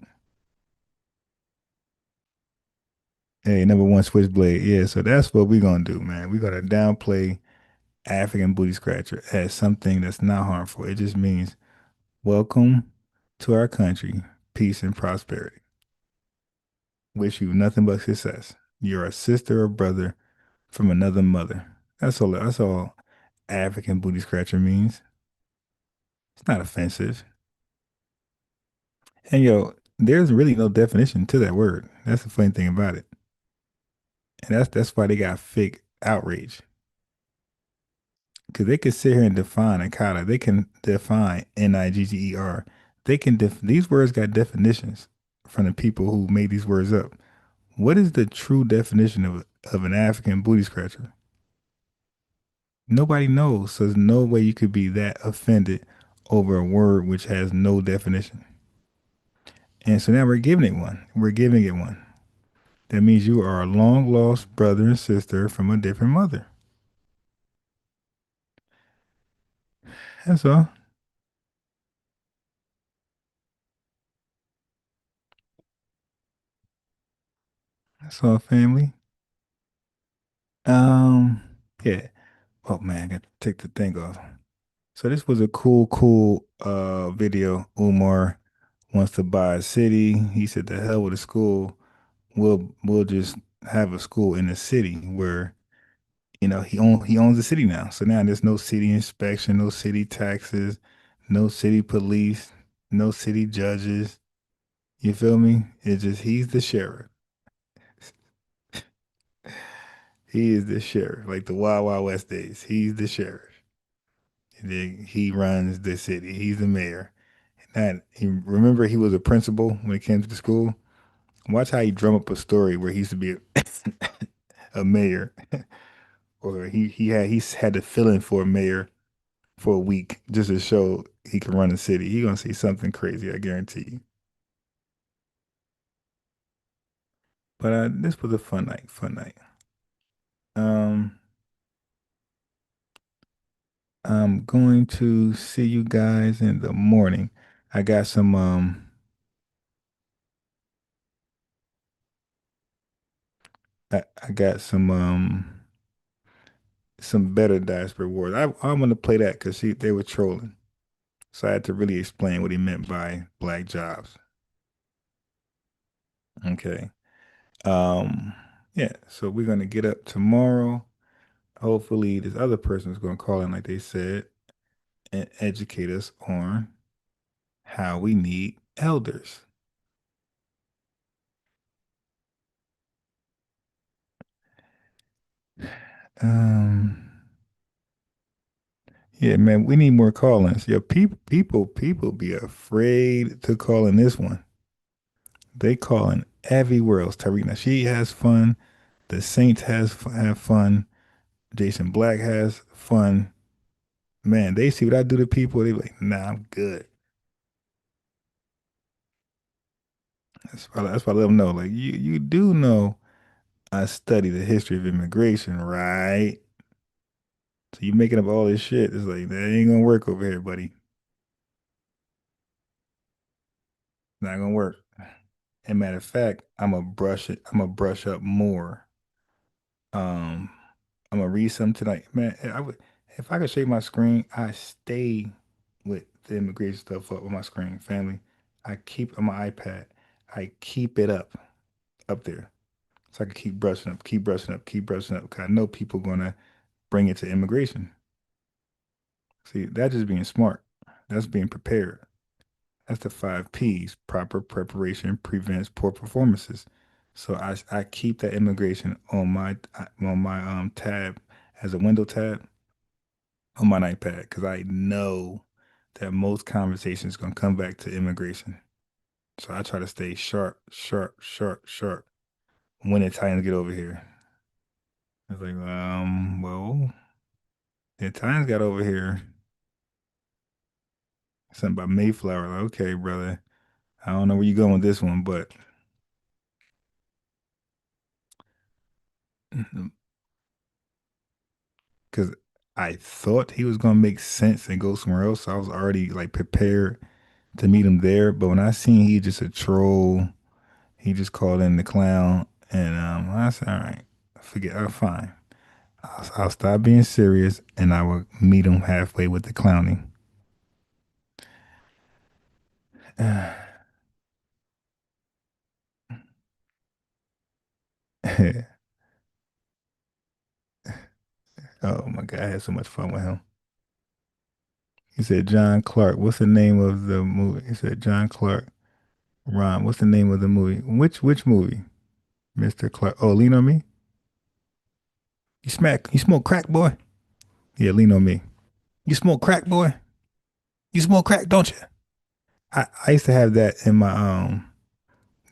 Hey, number one switchblade. Yeah, so that's what we're gonna do, man. We're gonna downplay African booty scratcher as something that's not harmful. It just means welcome to our country, peace and prosperity. Wish you nothing but success. You're a sister or brother from another mother. That's all. That's all African booty scratcher means. It's not offensive. And there's really no definition to that word. That's the funny thing about it. And that's why they got fake outrage. Because they could sit here and define Akata. They can define Nigger. These words got definitions from the people who made these words up. What is the true definition of an African booty scratcher? Nobody knows. So there's no way you could be that offended over a word which has no definition. And so now we're giving it one. We're giving it one. That means you are a long lost brother and sister from a different mother. That's all. That's all, family. Yeah. Oh man, I got to take the thing off. So this was a cool video. Umar wants to buy a city. He said, "The hell with a school. We'll just have a school in the city where he owns the city now. So now there's no city inspection, no city taxes, no city police, no city judges. You feel me? It's just he's the sheriff. He is the sheriff, like the Wild Wild West days. He's the sheriff. And then he runs the city. He's the mayor. And remember he was a principal when it came to the school. Watch how he drum up a story where he used to be a mayor, or he's had to fill in for a mayor for a week just to show he can run a city. He gonna see something crazy, I guarantee you. But this was a fun night. Fun night. I'm going to see you guys in the morning. I got I got some better diaspora words. I'm gonna play that because they were trolling. So I had to really explain what he meant by black jobs. Okay. Um, yeah, so we're gonna get up tomorrow. Hopefully this other person is gonna call in like they said and educate us on how we need elders. Um Yeah, man, we need more call-ins. Yeah, people be afraid to call in this one. They call in everywhere else. Tarina, she has fun. The Saints have fun. Jason Black has fun. Man, they see what I do to people. They like, nah, I'm good. That's why I let them know. Like, you do know I study the history of immigration, right? So you making up all this shit. It's like that ain't gonna work over here, buddy. Not gonna work. And matter of fact, I'm gonna brush it. I'm gonna brush up more. Um, I'm gonna read some tonight, man. I would, if I could share my screen, I stay with the immigration stuff up on my screen, family. I keep on my iPad. I keep it up there, so I can keep brushing up, keep brushing up, keep brushing up. 'Cause I know people gonna bring it to immigration. See, that's just being smart. That's being prepared. That's the 5 P's. Proper preparation prevents poor performances. So I keep that immigration on my tab as a window tab on my iPad because I know that most conversations gonna come back to immigration. So I try to stay sharp, sharp, sharp, sharp when the Italians get over here. It's like, well, the Italians got over here. Something about Mayflower. Like, okay, brother. I don't know where you're going with this one, but because I thought he was gonna make sense and go somewhere else. So I was already like prepared to meet him there. But when I seen he just a troll, he just called in the clown, and I said, all right, forget, fine. I'll stop being serious, and I will meet him halfway with the clowning. Oh my God, I had so much fun with him. He said, John Clark, what's the name of the movie? He said, John Clark, Ron, what's the name of the movie? Which movie? Mr. Clark. Oh, Lean on Me? You smoke crack, boy? Yeah, lean on me. You smoke crack, boy? You smoke crack, don't you? I used to have that in my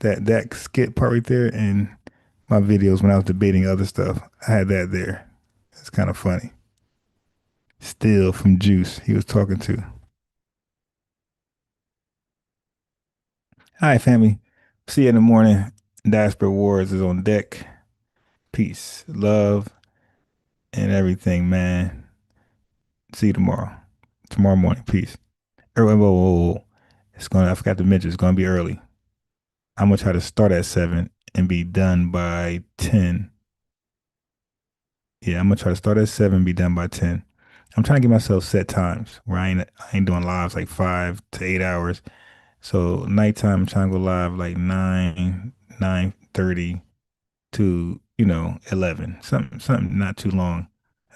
that skit part right there in my videos when I was debating other stuff. I had that there. It's kind of funny. Still from Juice, he was talking to. All right, family. See you in the morning. Diaspora Wars is on deck. Peace, love, and everything, man. See you tomorrow. Tomorrow morning. Peace. Whoa, whoa, whoa, whoa. I forgot to mention, it's gonna be early. I'm gonna try to start at 7 and be done by 10. Yeah, I'm gonna try to start at 7 and be done by 10. I'm trying to give myself set times where I ain't doing lives like 5 to 8 hours. So nighttime, I'm trying to go live like 9:30 to 11. Something not too long.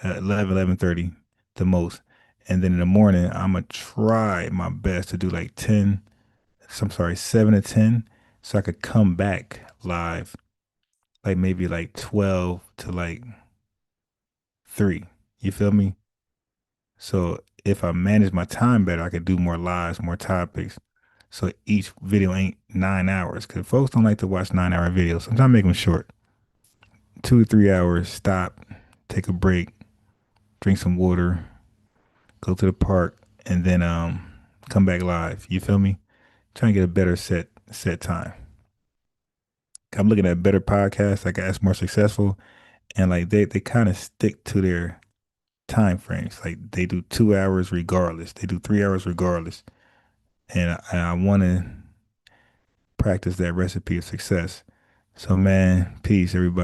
11:30 the most. And then in the morning, I'm gonna try my best to do like 10. I'm sorry, 7 to 10, so I could come back live like maybe like 12 to like 3. You feel me? So if I manage my time better, I could do more lives, more topics. So each video ain't 9 hours because folks don't like to watch 9 hour videos. Sometimes I make them short. 2 to 3 hours, stop, take a break, drink some water, go to the park, and then come back live. You feel me? Trying to get a better set time. I'm looking at better podcasts like that's more successful, and like they kind of stick to time frames. Like they do 2 hours regardless. They do 3 hours regardless. And I want to practice that recipe of success. So man, peace, everybody.